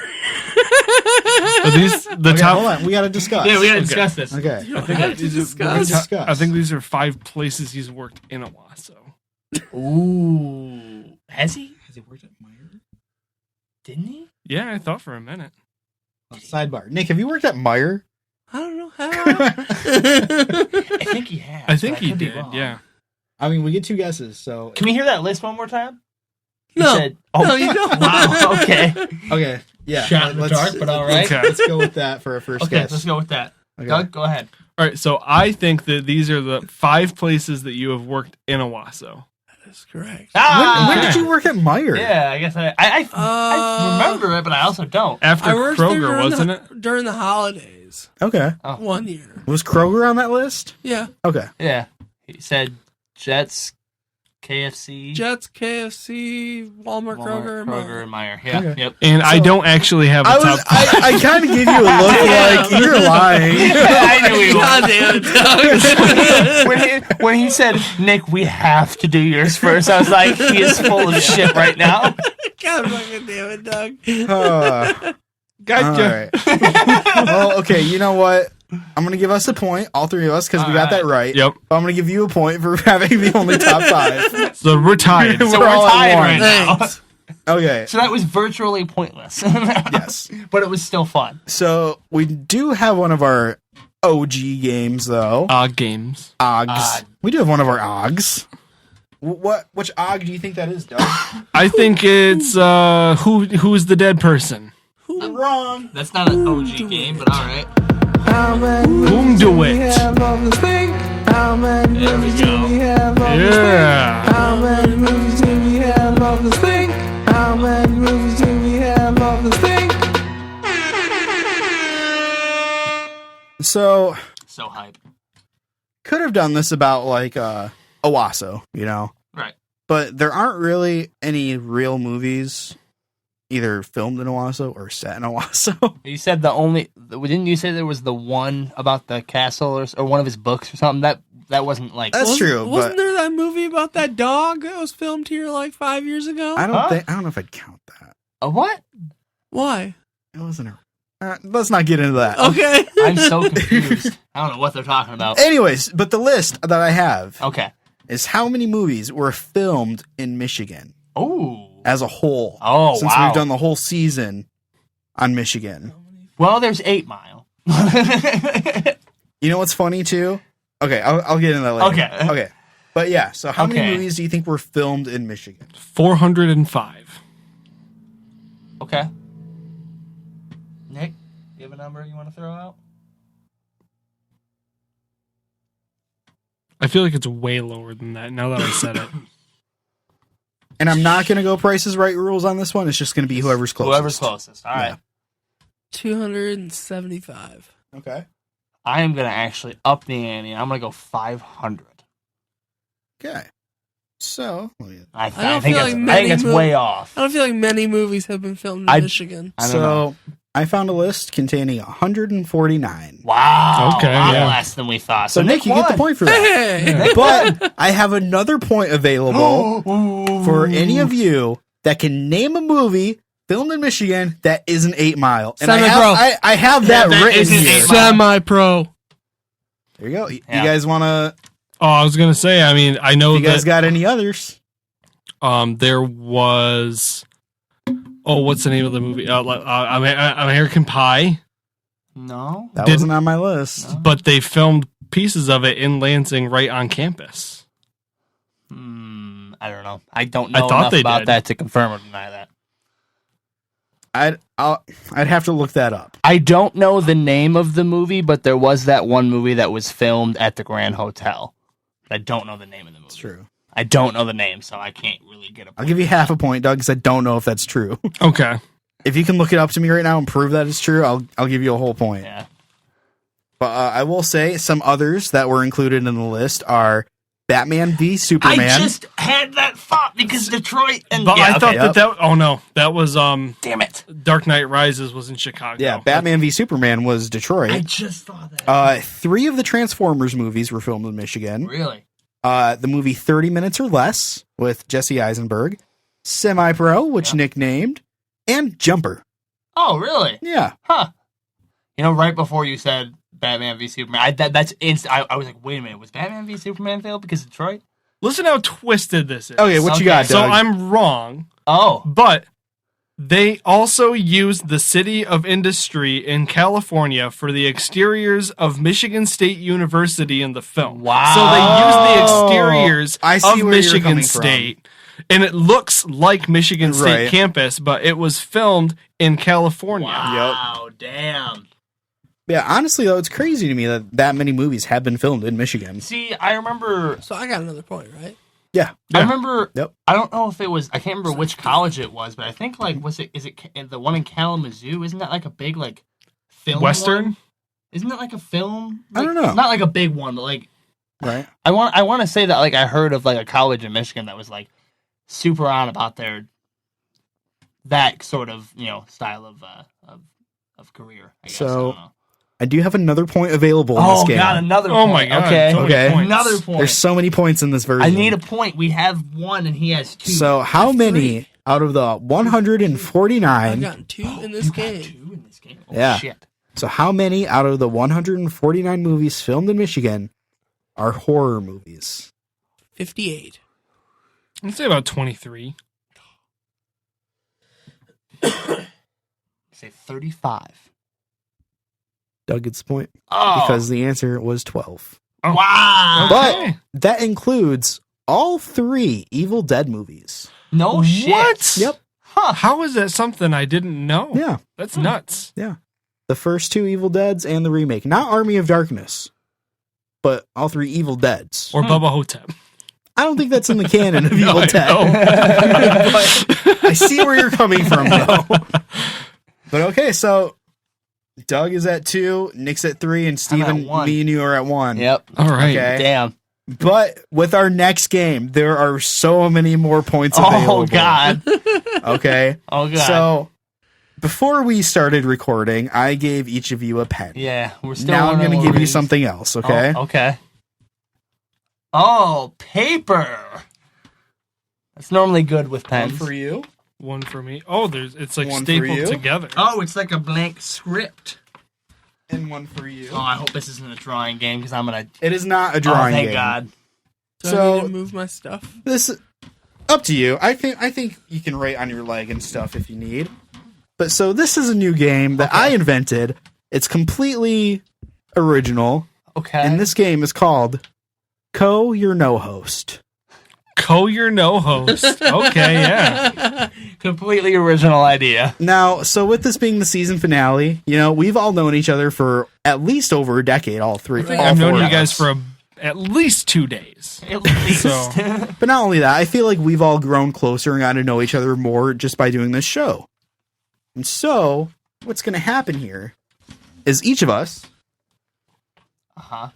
Are these the Okay, top? hold on. We gotta discuss. Yeah, we gotta discuss this. Okay. You don't have to discuss. discuss. I think these are 5 places he's worked in Owosso. Ooh. Has he? Has he worked at Meijer? Didn't he? Yeah, I thought for a minute. Sidebar. Nick, have you worked at Meijer? I don't know how. I think he has. I think but he could be did. wrong. Yeah. I mean, we get 2 guesses, so Can we hear that list one more time? He No. said- No, you don't. Wow. Okay. okay. Yeah. Shot in the dark, but all right. Okay. Let's go with that for our first Okay, guess. let's go with that. Okay. Doug, go ahead. All right. So I think that these are the 5 places that you have worked in Owosso. That's correct. When Okay. did you work at Meijer? Yeah, I guess I remember it, but I also don't. After I worked there Kroger, wasn't it? during the holidays. Okay. 1 year. Was Kroger on that list? Yeah. Okay. Yeah. He said Jets, KFC, Jets, KFC, Walmart, Kroger, and Kroger, Meijer. and Meijer. Yeah. Okay. Yep. And I don't actually have a top 5. I kind of gave you a look like you're lying. I knew he God was. damn it, Doug. when he said, Nick, we have to do yours first, I was like, he is full of shit right now. God fucking damn it, Doug. Gotcha. All right. Well, okay. You know what? I'm gonna give us a point, all 3 of us, because we got that right. Yep. But I'm gonna give you a point for having the only top 5. So we're tied. We're So we're all at tied one. right now. Thanks. Okay. So that was virtually pointless. Yes. But it was still fun. So we do have one of our OG games, though. Games. OGs. We do have one of our OGs. Which OG do you think that is, Doug? I think it's who's the dead person? Wrong. That's not an OG game, but all right. Whom do it? There we go. Yeah. How many movies do we have of this thing? How many movies do we have of this thing? So So hype. could have done this about like Owosso, you know. Right. but there aren't really any real movies either filmed in Owosso or set in Owosso. You said didn't you say there was the one about the castle or one of his books or something? That wasn't like... That's true. Wasn't but there that movie about that dog that was filmed here like 5 years ago? I don't know if I'd count that. A what? Why? It wasn't let's not get into that. Okay. I'm so confused. I don't know what they're talking about. Anyways, but the list that I have is how many movies were filmed in Michigan. Oh. As a whole. Oh, since we've done the whole season on Michigan. Well, there's 8 Mile. You know what's funny too? Okay, I'll get into that later. Okay. But yeah, so how many movies do you think were filmed in Michigan? 405. Okay. Nick, you have a number you want to throw out? I feel like it's way lower than that now that I said it. And I'm not going to go Price is Right rules on this one. It's just going to be whoever's closest. Whoever's closest. All right. 275. Okay. I am going to actually up the ante. I'm going to go 500. Okay. So, I think it's way off. I don't feel like many movies have been filmed in Michigan. I found a list containing 149. Wow. Okay. A lot less than we thought. So Nick, you get the point for that. Hey! But I have another point available for any of you that can name a movie filmed in Michigan that isn't 8 Mile. And I have that written here. Semi-pro. There you go. You guys want to... Oh, I was going to say, I mean, I know you guys got any others? There was... Oh, what's the name of the movie? American Pie. No. That wasn't on my list. No. But they filmed pieces of it in Lansing right on campus. I don't know. I don't know enough about that to confirm or deny that. I'd have to look that up. I don't know the name of the movie, but there was that one movie that was filmed at the Grand Hotel. I don't know the name of the movie. It's true. I don't know the name, so I can't really get a point. I'll give you half a point, Doug, because I don't know if that's true. Okay. If you can look it up to me right now and prove that it's true, I'll give you a whole point. Yeah. But I will say some others that were included in the list are Batman v Superman. I just had that thought because Detroit and... But I thought that... Oh, no. That was... Damn it. Dark Knight Rises was in Chicago. Yeah, Batman v Superman was Detroit. I just thought that. 3 of the Transformers movies were filmed in Michigan. Really? The movie 30 Minutes or Less with Jesse Eisenberg, Semi-Pro, which Nick named, and Jumper. Oh, really? Yeah. Huh. You know, right before you said Batman v Superman, I was like, wait a minute, was Batman v Superman failed because of Detroit? Listen how twisted this is. Okay, what you got, Doug? So I'm wrong. Oh. But they also used the City of Industry in California for the exteriors of Michigan State University in the film. Wow. So they used the exteriors of Michigan State. And it looks like Michigan State campus, but it was filmed in California. Wow, damn. Yeah, honestly, though, it's crazy to me that many movies have been filmed in Michigan. See, I remember... So I got another point, right? Yeah. I remember... Yep. I don't know if it was... I can't remember which college it was, but I think, is it the one in Kalamazoo? Isn't that like a big, film Western? one? Isn't that like a film? I don't know. Not like a big one, but Right. I want to say that, I heard of, a college in Michigan that was, super on about that sort of, style of career, I guess. So, I don't know. I do have another point available in this game. Oh, God, another point. Oh, my God. Okay. Points. Another point. There's so many points in this version. I need a point. We have 1 and he has 2. So, how many out of the 149... I've gotten 2 in this game. Got 2 in this game? Oh, Yeah. shit. So, how many out of the 149 movies filmed in Michigan are horror movies? 58. I'd say about 23. Say 35. Doug gets the point. Oh. Because the answer was 12. Oh. Wow. Okay. But that includes all 3 Evil Dead movies. No shit. What? Yep. Huh. How is that something I didn't know? Yeah. That's nuts. Yeah. The first 2 Evil Deads and the remake. Not Army of Darkness, but all 3 Evil Deads. Or Bubba Hotep. I don't think that's in the canon of Evil I Dead. know. I see where you're coming from, though. But okay, so Doug is at 2, Nick's at 3, and Steven, at 1. me and you are at 1. Yep. All right. Okay. Damn. But with our next game, there are so many more points available. Oh, God. Okay? Oh, God. So, before we started recording, I gave each of you a pen. Yeah, we're still Now I'm wondering going to what give you it is. something else, okay? Oh, okay. Oh, paper. That's normally good with One pens. for you. One for me. Oh, it's like One for you. stapled together. Oh, it's like a blank script. And one for you. Oh, I hope this isn't a drawing game because I'm gonna. It is not a Oh, drawing thank game. God. Do I So- need to move my stuff? This up to you. I think you can write on your leg and stuff if you need. But so this is a new game that I invented. It's completely original, Okay. and this game is called Co Your No Host. Your no host. Okay, yeah. Completely original idea. Now, so with this being the season finale, we've all known each other for at least over a decade, all three. all I've known four you of guys us. for at least 2 days. At least. So But not only that, I feel like we've all grown closer and got to know each other more just by doing this show. And so, what's going to happen here is each of us Uh-huh.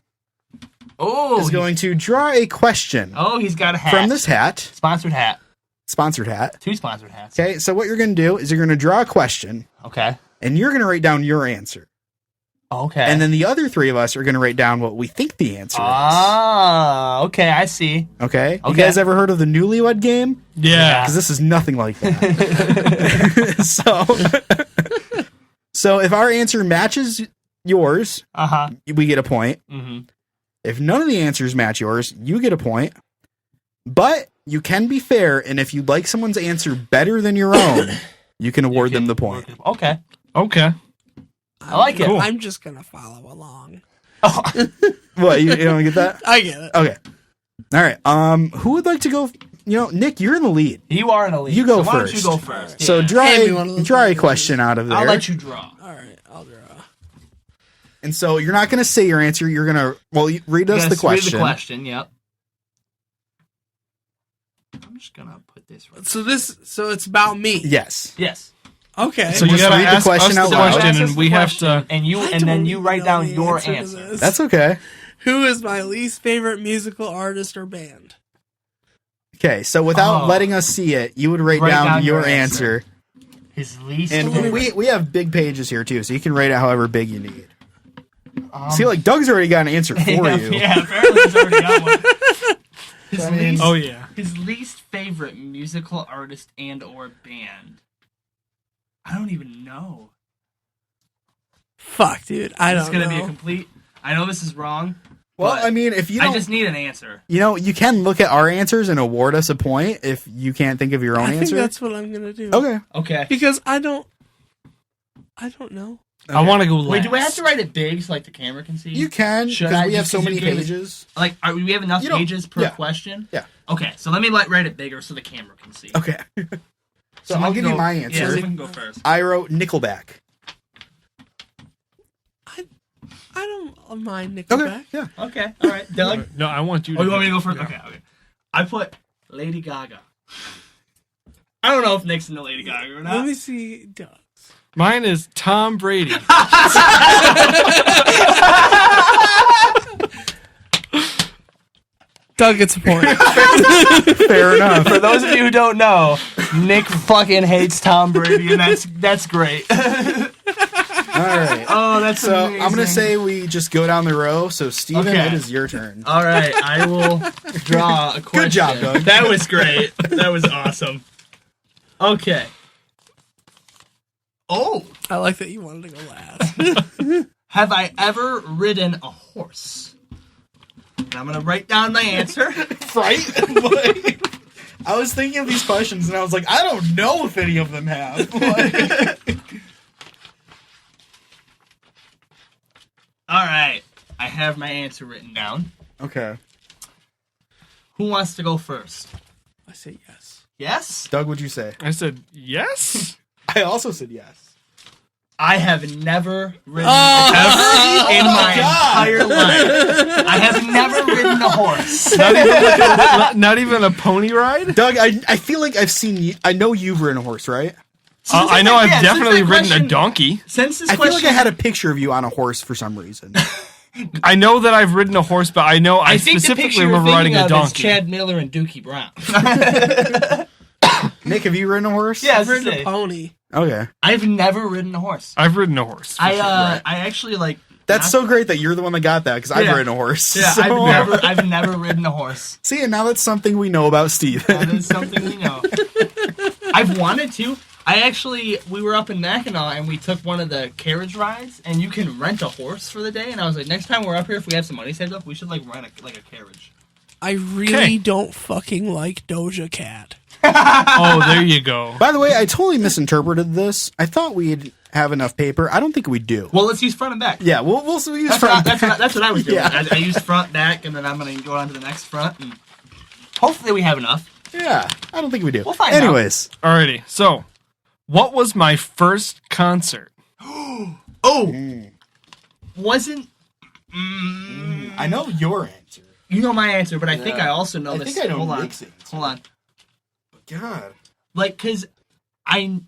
Oh, is going to draw a question Oh, he's got a hat. from this hat, Sponsored hat. sponsored hat. 2 sponsored hats. Okay, so what you're going to do is you're going to draw a question, Okay. and you're going to write down your answer. Okay. And then the other three of us are going to write down what we think the answer Ah, okay, I see. is. Okay? You Okay. guys ever heard of the Newlywed Game? yeah. Because this is nothing like that. so if our answer matches yours, Uh-huh. we get a point. Mm-hmm. If none of the answers match yours, you get a point. But you can be fair, and if you like someone's answer better than your own, you can award them the point. Okay. Okay. I like it. Cool. I'm just gonna follow along. What, you don't get that? I get it. Okay. All right. Who would like to go? Nick, you're in the lead. You are in the lead. You go so why don't first. you go first? So Yeah. draw Hand me one of those draw a little question out of there. I'll let you draw. All right, I'll draw. And so you're not going to say your answer. You're going to read us the Read question. the question, yep. I'm just gonna put this right. So it's about me. Yes. Yes. Okay. So you Just gotta read the ask question us out the loud. question, Ask us and the we have question, to. and you I and then don't you write know down the your to answer. this. That's okay. Who is my least favorite musical artist or band? Okay. So without Oh. letting us see it, you would write Write down, down your your answer. answer. His least. And favorite. we have big pages here too, so you can write it however big you need. See, like Doug's already got an answer for yeah, you. yeah, apparently he's already got one. His, I mean- least, Oh yeah. his least favorite musical artist and or band. I don't even know. Fuck, dude. I It's don't gonna know. be a complete. I know this is wrong. Well, but I mean, if you I don't, just need an answer. you can look at our answers and award us a point if you can't think of your own I think answer. that's what I'm gonna do. Okay. Okay. Because I don't know. I want to go last. Wait, do we have to write it big so like the camera can see? You can, Should because I? we have Just so 'cause many you gave us- pages. Like, we have enough You don't- pages per yeah. question? Yeah. Okay, so let me write it bigger so the camera can see. Okay. So I'll I'll give you go- my Yeah, answer. so you can go first. I wrote Nickelback. I don't mind Okay. Nickelback. Yeah. Okay, all right. Doug? No, I want you. Oh, you want me to go first? Okay, okay. I put Lady Gaga. I don't know if Nick's into Lady Gaga or Let not. me see Doug's. Mine is Tom Brady. Doug gets a point. Fair enough. For those of you who don't know, Nick fucking hates Tom Brady, and that's great. All right. Oh, that's So amazing. I'm gonna say we just go down the row. So Steven, Okay. it is your turn. All right, I will draw a question. Good job, Doug. That was great. That was awesome. Okay. Oh, I like that you wanted to go last. have I ever ridden a horse? And I'm gonna write down my answer. Right? Like, I was thinking of these questions and I was like, I don't know if any of them have. Like, All right, I have my answer written down. okay. Who wants to go first? I say yes. Yes? Doug, what'd you say? I said yes. I also said yes. I have never ridden ever in my entire life. I have never ridden a horse. Not even a pony ride. Doug, I feel like I've seen you. I know you've ridden a horse, right? I know I've Yeah, since definitely that ridden a question- donkey. Since this I feel question, like I had a picture of you on a horse for some reason. I know that I've ridden a horse, but I think the specifically picture remember you're riding thinking a of donkey. is Chad Miller and Dookie Brown. Nick, have you ridden a horse? Yeah, I've ridden a pony. Okay. I've never ridden a horse. I've ridden a horse. for sure. I actually like. That's so great that you're the one that got that, because I've ridden a horse. Yeah, so- I've never ridden a horse. See, and now that's something we know about Steve. That is something we know. I've wanted to. We were up in Mackinac and we took one of the carriage rides, and you can rent a horse for the day. And I was like, next time we're up here, if we have some money saved up, we should like rent a carriage. I really don't fucking like Doja Cat. Oh, there you go. By the way, I totally misinterpreted this. I thought we'd have enough paper. I don't think we do. Well, let's use front and back. Yeah, we'll use That's, front. that's what I was doing. Yeah. I used front, back, and then I'm going to go on to the next front. And hopefully we have enough. Yeah, I don't think we do. We'll find Anyways, Alrighty, so what was my first concert? Wasn't... I know your answer. You know my answer, but I think Yeah. I also know I this. think I know Hold on. Nick's answer. Hold on. God. Like, because I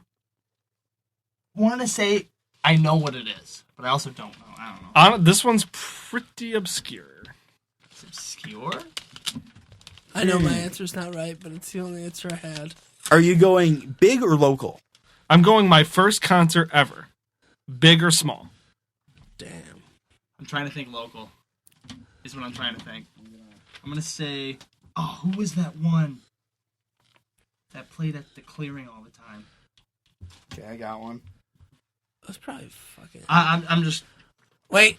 want to say I know what it is, but I also don't know. I don't know. This one's pretty obscure. It's obscure? I know my answer's not right, but it's the only answer I had. Are you going big or local? I'm going my first concert ever. Big or small? Damn. I'm trying to think local. Is what I'm trying to think. I'm going to say... Oh, who was that one that played at the clearing all the time? Okay, I got one. That's probably fucking... I'm just... Wait.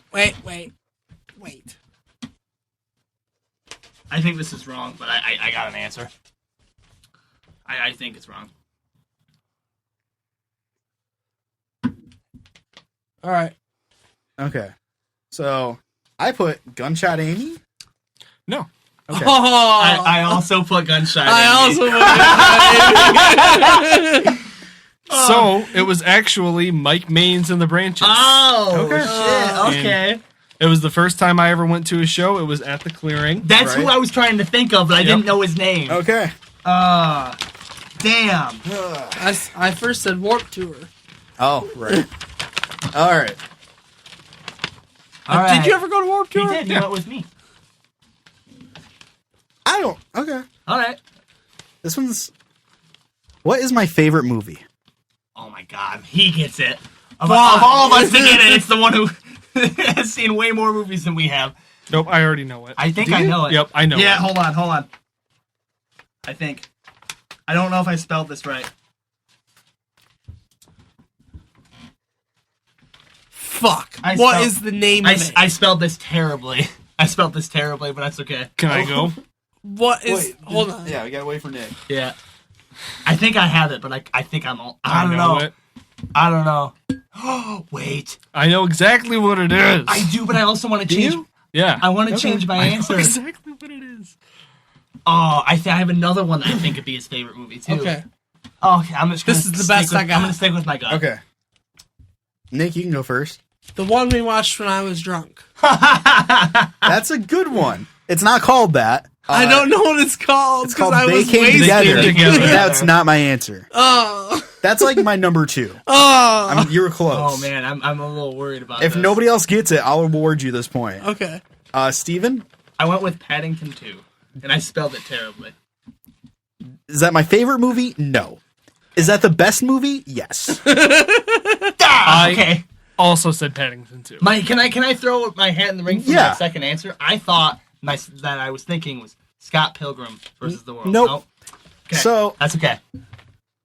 I think this is wrong, but I got an answer. I think it's wrong. All right. Okay. So, I put Gunshot Amy. No. Okay. Oh, I also put Gunshot. So, it was actually Mike Maines and the Branches. Oh, Okay. shit. Okay. It was the first time I ever went to a show. It was at the Clearing. That's who Right. I was trying to think of, but I didn't know his name. Okay. Damn. I first said Warped Tour. Oh, right. All right. All right. Did you ever go to Warped He Tour? did. You went with me. I don't. Okay. All right. This one's. What is my favorite movie? Oh my God, he gets it. Of all of us to get it, it's the one who has seen way more movies than we have. Nope, I already know it. I think Do I you? know it. Yep, I know Yeah, it. hold on. I think. I don't know if I spelled this right. Fuck. I What spelled- is the name of it? I spelled this terribly. But that's okay. Can I go? What is... hold on. Yeah, we gotta wait for Nick. Yeah. I think I have it, but I think I'm all... I don't know know. it. I don't know. Oh, wait. I know exactly what it is. I do, but I also want to change... you? Yeah. I want to change my I know answer. exactly what it is. Oh, I have another one that I think would be his favorite movie, too. Okay. Oh, okay, I'm just gonna This is the best stick with- I got. I'm going to stick with my gut. Okay. Nick, you can go first. The one we watched when I was drunk. That's a good one. It's not called that. I don't know what it's called. It's called I They was Came wasted. Together. Together. That's not my answer. Oh. That's like my number 2. Oh. You were close. Oh, man, I'm a little worried about If this. nobody else gets it, I'll award you this point. Okay. Steven, I went with Paddington 2, and I spelled it terribly. is that my favorite movie? No. Is that the best movie? Yes. Okay. Also said Paddington 2. Can I throw my hat in the ring for Yeah. my second answer? I thought that I was thinking was Scott Pilgrim versus the World. Nope. Okay. So- that's okay. I'm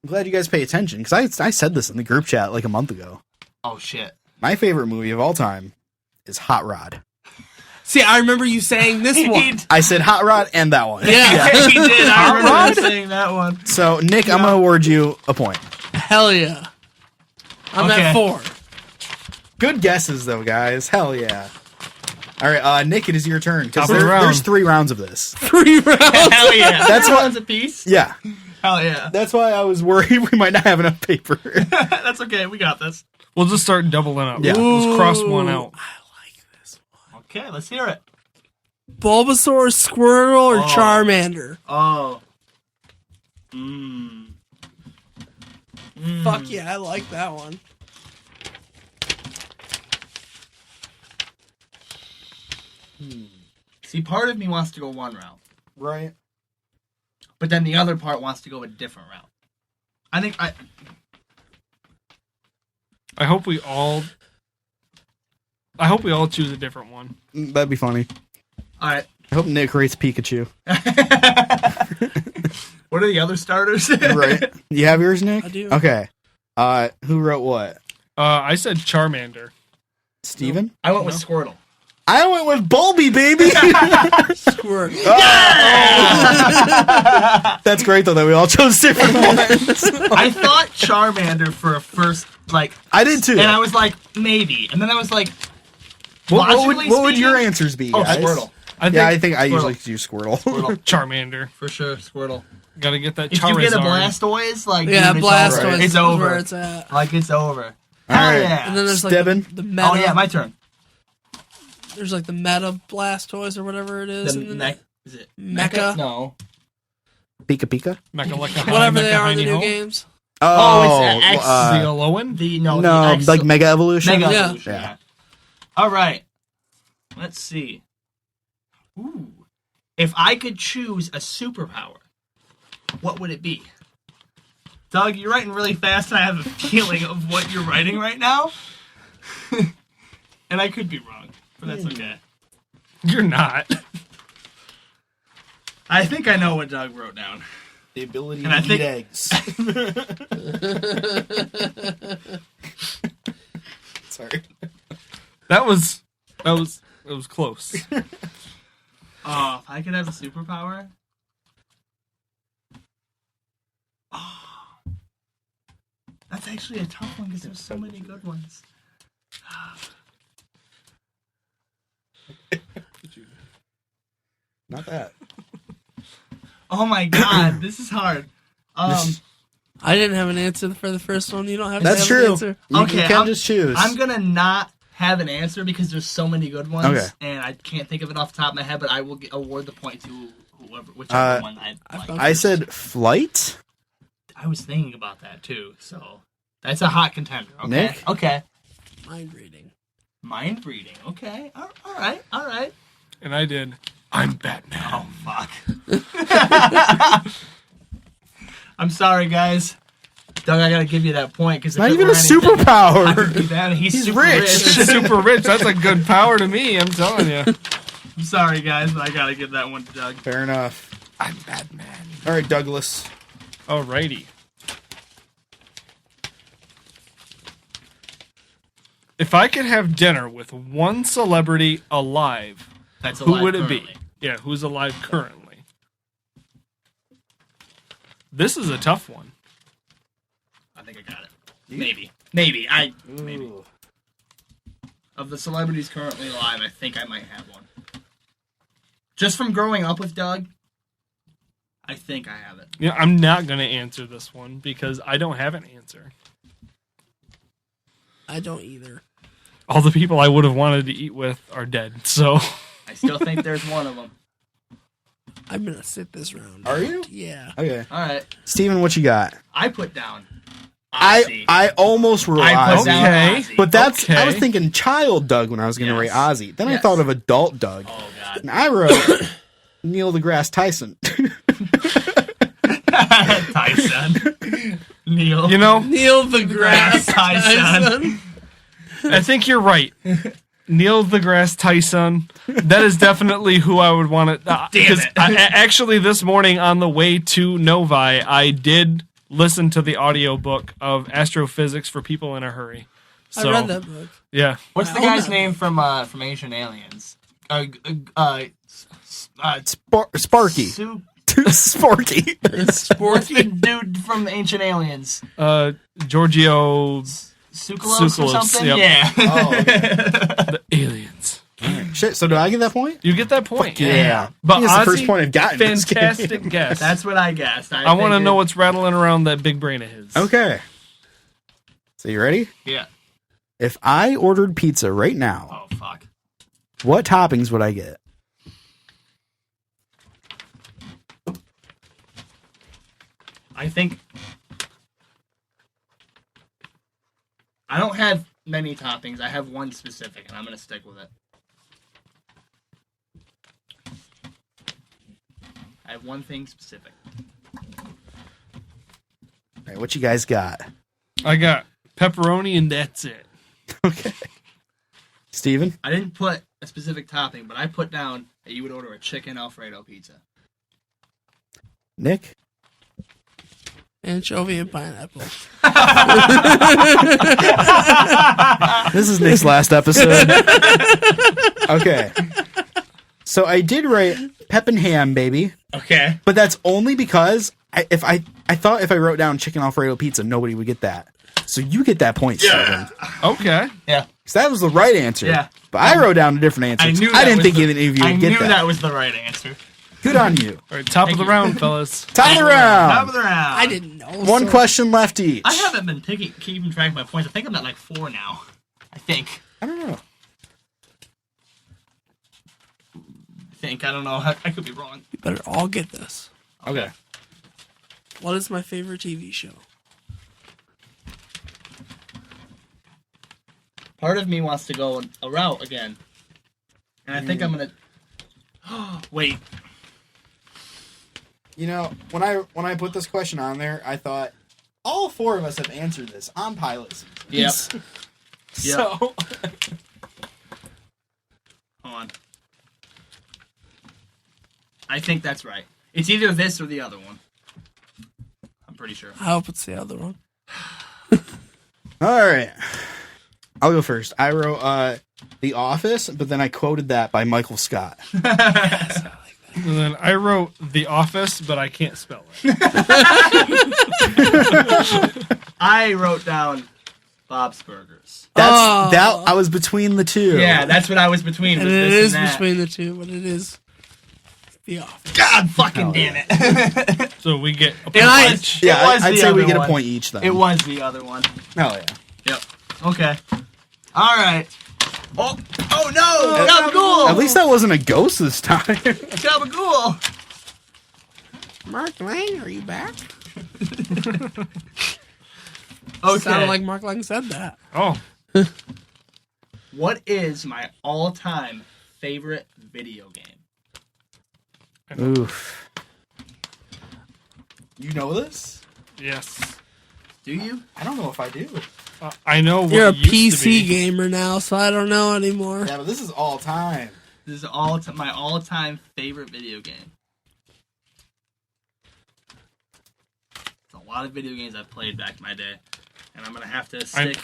glad you guys pay attention, because I said this in the group chat like a month ago. Oh shit. My favorite movie of all time is Hot Rod. See, I remember you saying this one. I said Hot Rod and that one. Yeah. He did. I remember saying that one. So, Nick, I'm going to award you a point. Hell yeah. I'm Okay. at 4. Good guesses, though, guys. Hell yeah. All right, Nick, it is your turn. Because Top of the round. there's 3 rounds of this. 3 rounds. Hell yeah. That's Three what- rounds a piece. Yeah. Hell yeah. That's why I was worried we might not have enough paper. That's okay. We got this. We'll just start doubling up. Yeah. Let's cross one out. I like this one. Okay, let's hear it. Bulbasaur, Squirtle, or Oh. Charmander? Oh. Fuck yeah, I like that one. See, part of me wants to go one route. Right. But then the other part wants to go a different route. I hope we all choose a different one. That'd be funny. All right. I hope Nick rates Pikachu. What are the other starters? Right. You have yours, Nick? I do. Okay. Who wrote what? I said Charmander. Steven? I went with Squirtle. I went with Bulby, baby. Squirt. That's great though that we all chose different ones. I thought Charmander for a first, like, I did too. and I was like, maybe, and then I was like, what would your answers be? Oh, guys? Squirtle. I think I usually use Squirtle. Charmander. For sure, Squirtle. Gotta get that If Charizard. you get a Blastoise, like, Yeah, dude, Blastoise. It's is over. Where it's at. Like, it's over. All Hell right. yeah. And then there's like Stebbin. the meta. Oh yeah, my turn. There's like the meta Blastoise or whatever it is. The and then neck. Is it Mecha? No. Pika Pika? Mecha like a whatever Mecha they are in the Heiny new Ho. games. Oh, it's X. The Alolan? The no, X, like Mega Evolution? Mega Yeah. Evolution. Yeah. All right. Let's see. Ooh. If I could choose a superpower, what would it be? Doug, you're writing really fast, and I have a feeling of what you're writing right now. And I could be wrong, but that's okay. You're not. I think I know what Doug wrote down. The ability And I to think- eat eggs. Sorry. That was close. Oh, if I could have a superpower? Oh. That's actually a tough one because there's so many good ones. Not that. Oh my god, this is hard. I didn't have an answer for the first one. You don't have That's to have true. an answer. You Okay, can just choose. I'm gonna not have an answer because there's so many good ones, Okay. and I can't think of it off the top of my head. But I will award the point to whichever one I like. I said flight. I was thinking about that too, so that's a hot contender. Okay, Nick? okay, Mind reading. mind reading. Okay, all right, all right. And I did. I'm Batman. Oh fuck! I'm sorry, guys. Doug, I gotta give you that point because Not even a superpower. He's super rich. It's super rich. That's a good power to me, I'm telling you. I'm sorry, guys, but I gotta give that one to Doug. Fair enough. I'm Batman. All right, Douglas. Alrighty. If I could have dinner with one celebrity alive, That's who alive would it currently. be? Yeah, who's alive currently? This is a tough one. I think I got it. Maybe. Maybe. Of the celebrities currently alive, I think I might have one. Just from growing up with Doug, I think I have it. Yeah, I'm not going to answer this one because I don't have an answer. I don't either. All the people I would have wanted to eat with are dead, so... I still think there's one of them. I'm gonna sit this round. Are you? Yeah. Okay. All right. Steven, what you got? I put down Ozzy. I almost wrote I put Ozzy. down Okay. Ozzy. But that's I Okay. was thinking child Doug when I was going to Yes. rate Ozzy. Then I Yes. thought of adult Doug. Oh, God. And I wrote Neil deGrasse Tyson. Tyson. Neil. You know, Neil deGrasse Tyson. I think you're right. Neil deGrasse Tyson. That is definitely who I would want to... Damn it. Actually, this morning on the way to Novi, I did listen to the audiobook of Astrophysics for People in a Hurry. So, I read that book. Yeah. What's the Oh, guy's no. name from Ancient Aliens? Sparky. Sparky. It's What's the sporty. dude from Ancient Aliens? Giorgio... Sukalos or Sukalos, something? yep. Yeah. Oh, okay. The aliens. Shit, so do I get that point? You get that point. Yeah. But I think it's the Ozzy, first point I've gotten. in this game. fantastic guess. That's what I guessed. I want to figured- know what's rattling around that big brain of his. Okay. So you ready? Yeah. If I ordered pizza right now, Oh, fuck. what toppings would I get? I think... I don't have many toppings. I have one specific, and I'm going to stick with it. I have one thing specific. All right, what you guys got? I got pepperoni and that's it. Okay. Steven? I didn't put a specific topping, but I put down that you would order a chicken Alfredo pizza. Nick? Anchovy and pineapple. This is Nick's last episode. Okay. So I did write pep and ham, baby. Okay. But that's only because I thought if I wrote down chicken Alfredo pizza, nobody would get that. So you get that point, Steven. Okay. Yeah. Because that was the right answer. Yeah. But I wrote down a different answer. I didn't think any of you would get that. I knew that was the right answer. Good on you. All right, top of the round, fellas. Top of the round. Top of the round. I didn't know. One question left each. I haven't been keeping track of my points. I think I'm at like 4 now. I think. I don't know. I don't know. I could be wrong. You better all get this. Okay. What is my favorite TV show? Part of me wants to go a route again. And I think I'm going to... Wait. You know, when I put this question on there, I thought all 4 of us have answered this on pilots. Yep. So Hold on. I think that's right. It's either this or the other one. I'm pretty sure. I hope it's the other one. all right. I'll go first. I wrote The Office, but then I quoted that by Michael Scott. And then I wrote The Office, but I can't spell it. I wrote down Bob's Burgers. That I was between the two. Yeah, that's what I was between. And was it this is and that. between the two, but it is The Office. God fucking damn it. So we get a And I- point each. Yeah, It was I'd the say we other get a one. point each then. It was the other one. Hell yeah. Yep. Okay. All right. Oh no! Gabagool! At least that wasn't a ghost this time. Gabagool! Mark Lang, are you back? Okay. Sounded like Mark Lang said that. Oh, What is my all-time favorite video game? Oof. You know this? yes. Do you? I don't know if I do. I know what You're a it used to PC be. gamer now, so I don't know anymore. Yeah, but this is all time. This is my all-time favorite video game. It's a lot of video games I've played back in my day, and I'm gonna have to stick.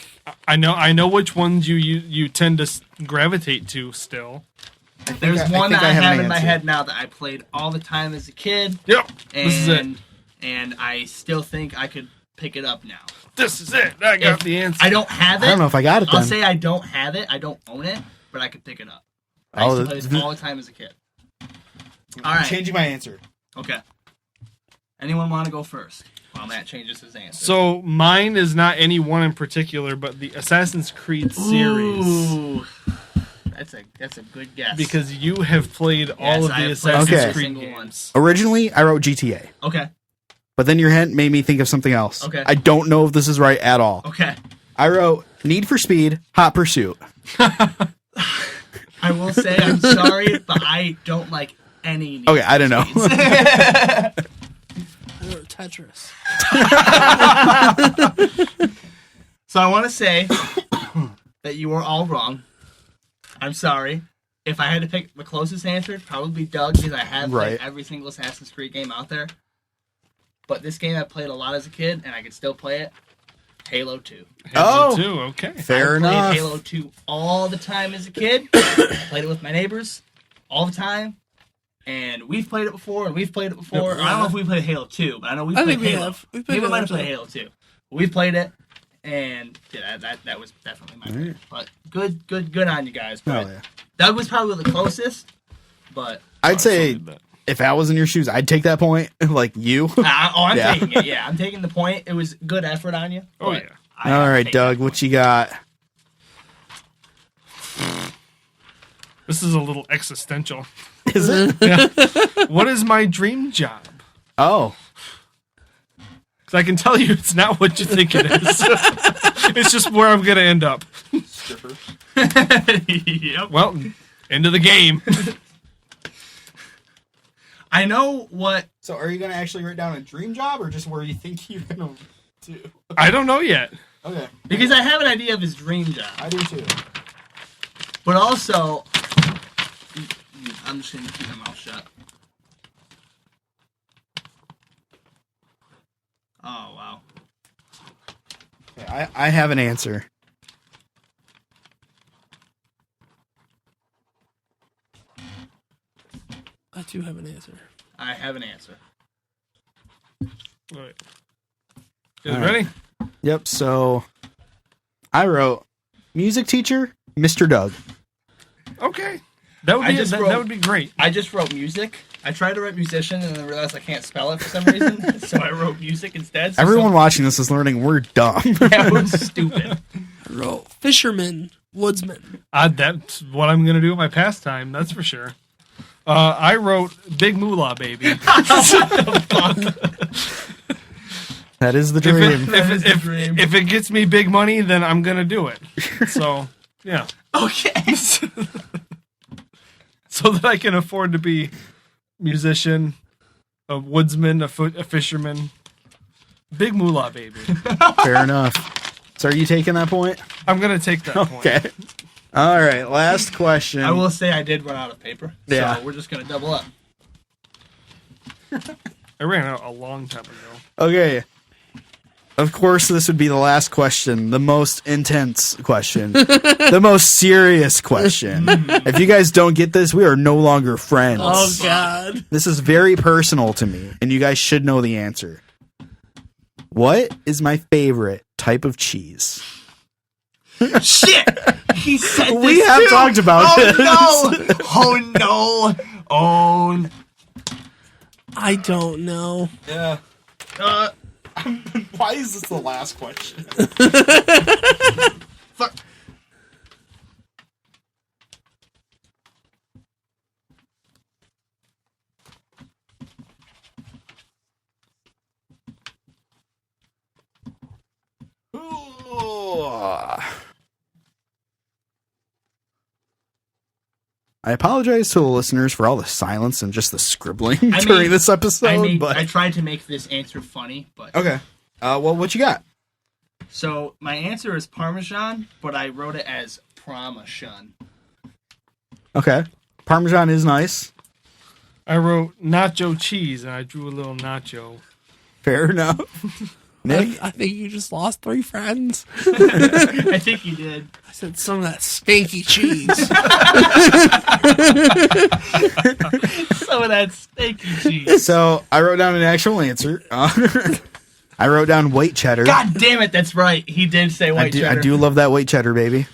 I know which ones you tend to gravitate to still. There's I one think that I I have have an in my answer. head now that I played all the time as a kid, Yep. and This is it. and I still think I could pick it up now. This is it. I got If the answer. I don't have it. I don't know if I got it I'll then. say I don't have it. I don't own it, but I could pick it up. I Oh, used to play this all the time as a kid. All right. Changing my answer. Okay. Anyone want to go first while Matt changes his answer? So mine is not any one in particular, but the Assassin's Creed series. Ooh. That's a good guess. Because you have played all Yes, of I the have played Assassin's every Creed single one. games. Originally, I wrote GTA. Okay. But then your hint made me think of something else. Okay. I don't know if this is right at all. Okay. I wrote Need for Speed, Hot Pursuit. I will say I'm sorry, but I don't like any. Need Okay, I don't know. for Speeds. I wrote Tetris. So I want to say that you were all wrong. I'm sorry. If I had to pick the closest answer, it'd probably be Doug, because I have played Right. every single Assassin's Creed game out there. But this game I played a lot as a kid, and I could still play it. Halo 2. Oh. Halo 2, okay. Fair I played enough. Halo 2 all the time as a kid. Played it with my neighbors all the time. And we've played it before, and we've played it before. Yep. I don't know if we played Halo 2, but I know we've I played think we Halo. have. We've played Maybe we might Halo have played 2. Halo 2. We've played it, and yeah, that was definitely my favorite. But good on you guys. But Oh, yeah. Doug was probably the closest, but I'd say did that. if I was in your shoes, I'd take that point. Like you. I'm Yeah. taking it. Yeah, I'm taking the point. It was good effort on you. Oh, but yeah. I All have to right, take Doug, that what point. you got? This is a little existential. Is it? What is my dream job? Oh. Because I can tell you it's not what you think it is. It's just where I'm going to end up. Yep. Well, end of the game. I know what. So are you going to actually write down a dream job or just where you think you're going to do? I don't know yet. Okay. Because I have an idea of his dream job. I do too. But also, I'm just going to keep my mouth shut. Oh, wow. Okay, I have an answer. I do have an answer. I have an answer. All right. You guys ready? Yep, so I wrote music teacher, Mr. Doug. Okay. That would be that would be great. I just wrote music. I tried to write musician and then realized I can't spell it for some reason. So I wrote music instead. So Everyone watching this is learning we're dumb. that was stupid. I wrote fisherman, woodsman. That's what I'm gonna do with my pastime. That's for sure. I wrote Big Moolah Baby. That is the dream. If it gets me big money, then I'm gonna do it. So yeah. Okay. So that I can afford to be musician, a woodsman, a fisherman. Big Moolah Baby. Fair enough. So are you taking that point? I'm gonna take that point. Okay. All right, last question. I will say I did run out of paper. Yeah. So we're just going to double up. I ran out a long time ago. Okay. Of course, this would be the last question, the most intense question, the most serious question. If you guys don't get this, we are no longer friends. Oh, God. This is very personal to me, and you guys should know the answer. What is my favorite type of cheese? Shit! He said this We have too! talked about this. No! Oh, no! Oh, I don't know. Yeah. Why is this the last question? fuck. I apologize to the listeners for all the silence and just the scribbling during this episode. I tried to make this answer funny, but... Okay. Well, what you got? So, my answer is Parmesan, but I wrote it as Parmesan. Okay. Parmesan is nice. I wrote nacho cheese, and I drew a little nacho. Fair enough. Nick? I think you just lost 3 friends. I think you did. I said some of that stinky cheese. Some of that stinky cheese. So, I wrote down an actual answer. I wrote down white cheddar. God damn it, that's right. He did say white cheddar. I do love that white cheddar, baby.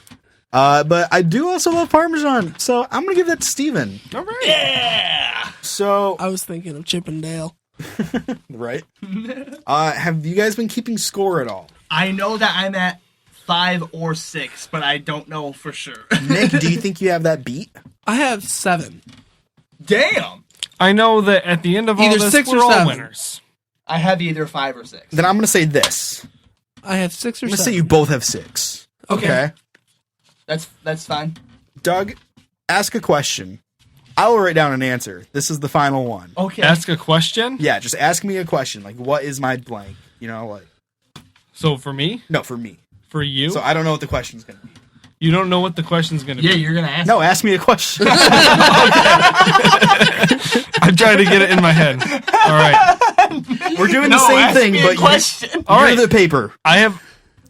But I do also love Parmesan, so I'm going to give that to Steven. All right. Yeah! So, I was thinking of Chippendale. right? Have you guys been keeping score at all? I know that I'm at 5 or 6, but I don't know for sure. Nick, do you think you have that beat? I have 7. Damn! I know that at the end of all Either this, 6 or we're all 7. winners. I have either 5 or 6. Then I'm going to say this. I have 6 or I'm going to 7. say you both have 6. Okay. That's fine. Doug, ask a question. I will write down an answer. This is the final one. Okay. Ask a question? Yeah, just ask me a question. Like, what is my blank? You know, like... So for me? No, for me. For you? So I don't know what the question's going to be. You don't know what the question's going to Yeah, be? you're going to ask. No, ask me a question. I'm trying to get it in my head. All right. We're doing the same ask thing, me a but question. All you're right. the paper. I have...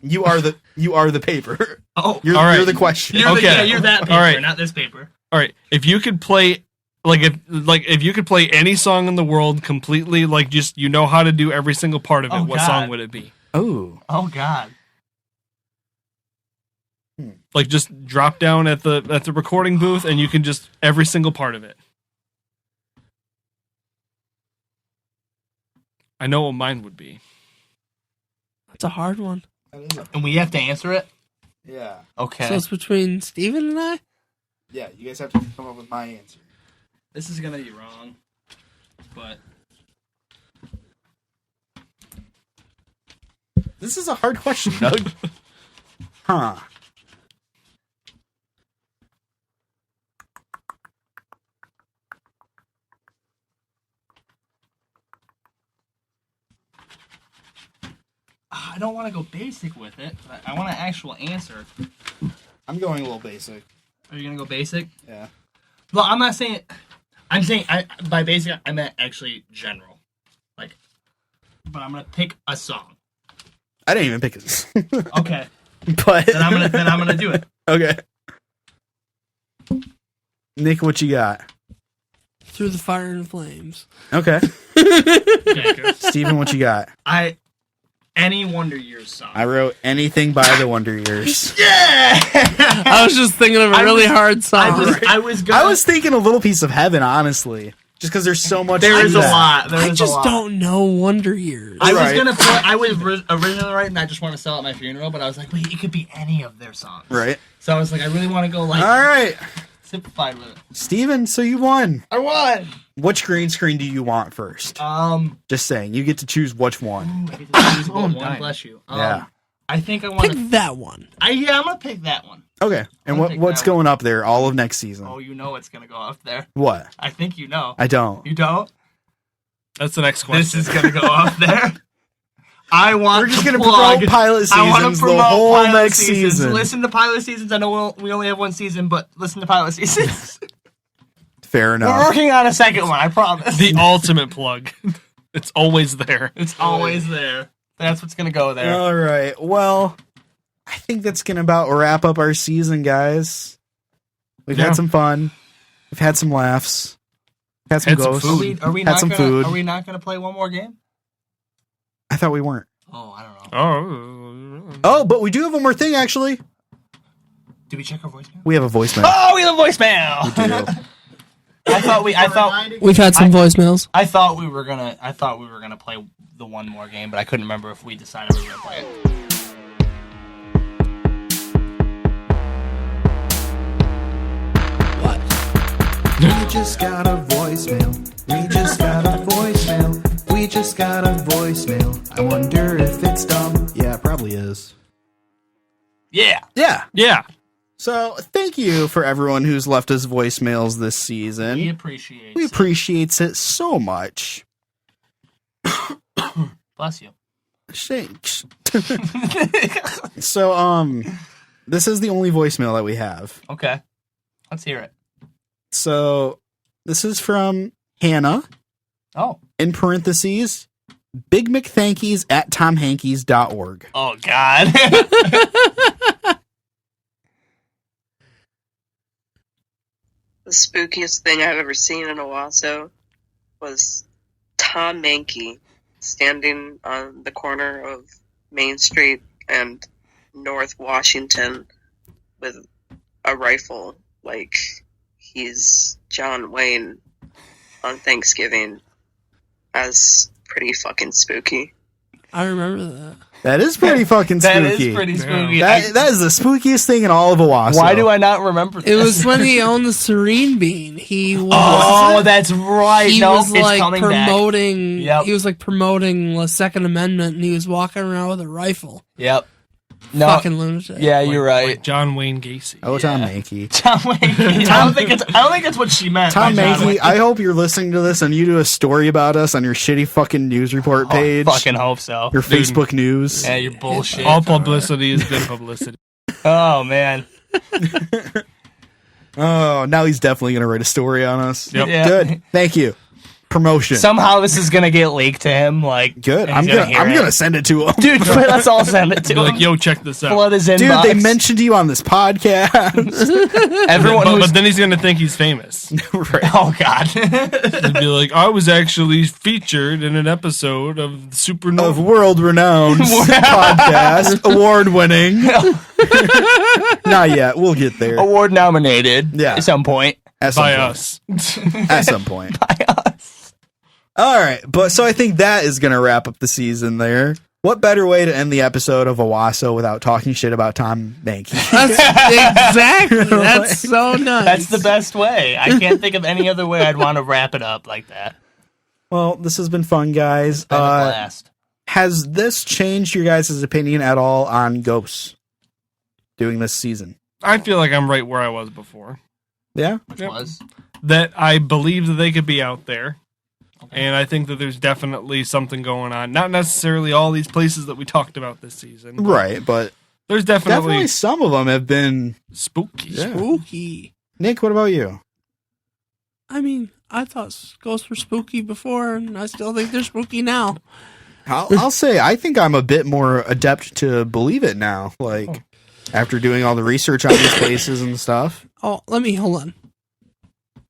You are the paper. Oh, You're, All right. you're the question. you're, Okay. you're that paper, All right. not this paper. All right. If you could play... if you could play any song in the world completely, like just you know how to do every single part of it, Oh, what God. song would it be? Oh. Oh, God. Like just drop down at the recording booth and you can just every single part of it. I know what mine would be. That's a hard one. And we have to answer it? Yeah. Okay. So it's between Steven and I? Yeah, you guys have to come up with my answer. This is going to be wrong, but... This is a hard question, Doug. Huh. I don't want to go basic with it. I want an actual answer. I'm going a little basic. Are you gonna go basic? Yeah. Well, I'm not saying. I'm saying by basic I meant actually general. Like, but I'm gonna pick a song. I didn't even pick it. Okay. But Then I'm gonna do it. Okay. Nick, what you got? Through the Fire and Flames. Okay. Okay, good. Steven, what you got? Any Wonder Years song. I wrote anything by the Wonder Years. Yeah. I was just thinking of a really hard song. I was thinking a Little Piece of Heaven, honestly. Just because there's so much. There is a that. lot. I just don't know Wonder Years. I was Right. gonna play. I was originally writing. I just want to sell at my funeral, but I was like, wait, it could be any of their songs. Right. So I was like, I really want to go like All right. simplified with it. Steven, so you won. I won. Which green screen do you want first? Just saying. You get to choose which one. I get to choose one. dying. Bless you. Yeah. I think I want Pick to. that one. I'm gonna pick that one. Okay. And I'll take what's that one. going up there all of next season? Oh, you know what's gonna go up there. What? I think you know. I don't. You don't? That's the next question. This is gonna go up there. I want. We're just to going to plug- promote pilot I want to seasons promote the whole pilot next seasons. season. Listen to pilot seasons. I know we only have one season, but listen to pilot seasons. Fair We're enough. working on a second one. I promise. the ultimate plug. It's always there. It's always there. That's what's gonna go there. All right. Well, I think that's going to about wrap up our season, guys. We've Yeah. had some fun. We've had some laughs. Had some Had some ghosts. food. Are we Had not some gonna, food. Are we not gonna play one more game? I thought we weren't. Oh, I don't know. Oh. Oh, but we do have one more thing, actually. Did we check our voicemail? We have a voicemail. Oh, we have a voicemail. We do. I thought We've had some voicemails. I thought we were gonna play the one more game, but I couldn't remember if we decided we were gonna play it. What? We just got a voicemail. We just got a voicemail. We just got a voicemail. I wonder if it's dumb. Yeah, it probably is. Yeah. Yeah. Yeah. So thank you for everyone who's left us voicemails this season. We appreciate We it. appreciate it so much. Bless you. Thanks. So, this is the only voicemail that we have. Okay. Let's hear it. So, this is from Hannah, Oh. in parentheses, Big McThankies at TomHankies.org. Oh God. The spookiest thing I've ever seen in Owosso was Tom Mankey standing on the corner of Main Street and North Washington with a rifle like he's John Wayne on Thanksgiving. That's pretty fucking spooky. I remember that. That is pretty fucking spooky. That is pretty spooky. That is the spookiest thing in all of Owosso. Why do I not remember this? It was when he owned the Serene Bean. He was. Oh, that's right. He no, was it's like coming back. promoting. Yep. He was like promoting the Second Amendment, and he was walking around with a rifle. Yep. No. Fucking lunatic. Yeah, you're right. Like John Wayne Gacy. Oh, Tom Mankey. Tom Mankey. I don't think it's what she meant. Tom by John Mankey, Wayne. I hope you're listening to this and you do a story about us on your shitty fucking news report page. I fucking hope so. Your Facebook news. Yeah, you're bullshit. All publicity is good publicity. Oh man. Oh, now he's definitely going to write a story on us. Yep. Yeah. Good. Thank you. Promotion. Somehow this is gonna get leaked to him. Like Good. and I'm he's gonna hear it. send it to him. Dude, let's all send it to Be him. like, yo, check this out. Flood his inbox. Dude, they mentioned you on this podcast. everyone but, who's. but then he's gonna think he's famous. Right. Oh God. He'd be like, I was actually featured in an episode of Supernova. Of world-renowned podcast, award-winning. Not yet. We'll get there. Award nominated. Yeah. At some point. At some by point. us. At some point. By us. All right, but so I think that is going to wrap up the season there. What better way to end the episode of Owosso without talking shit about Tom Mankey? That's exactly. That's so nice. That's the best way. I can't think of any other way I'd want to wrap it up like that. Well, this has been fun, guys. Been a blast. Has this changed your guys' opinion at all on ghosts doing this season? I feel like I'm right where I was before. Yeah? Which Yep. was That I believe that they could be out there. and I think that there's definitely something going on. Not necessarily all these places that we talked about this season. Right, but there's definitely some of them have been spooky. Yeah. Spooky. Nick, what about you? I mean, I thought ghosts were spooky before, and I still think they're spooky now. I'll say I think I'm a bit more adept to believe it now. Like after doing all the research on these places and stuff. Oh, hold on.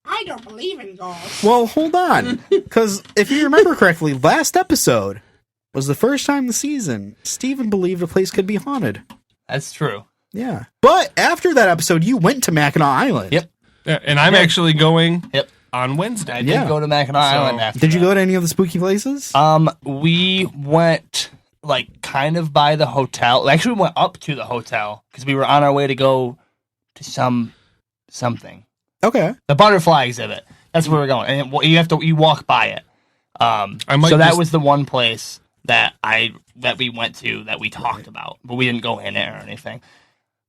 I don't believe in ghosts. Well, hold on, because if you remember correctly, last episode was the first time this season Steven believed a place could be haunted. That's true. Yeah, but after that episode, you went to Mackinac Island. Yep. Yeah, and I'm actually going on Wednesday. I did go to Mackinac Island after Did you that. go to any of the spooky places? We went like kind of by the hotel. Actually, we went up to the hotel because we were on our way to go to something. Okay. The butterfly exhibit. That's where we're going, and you walk by it. So that was the one place that we went to that we talked about, but we didn't go in there or anything.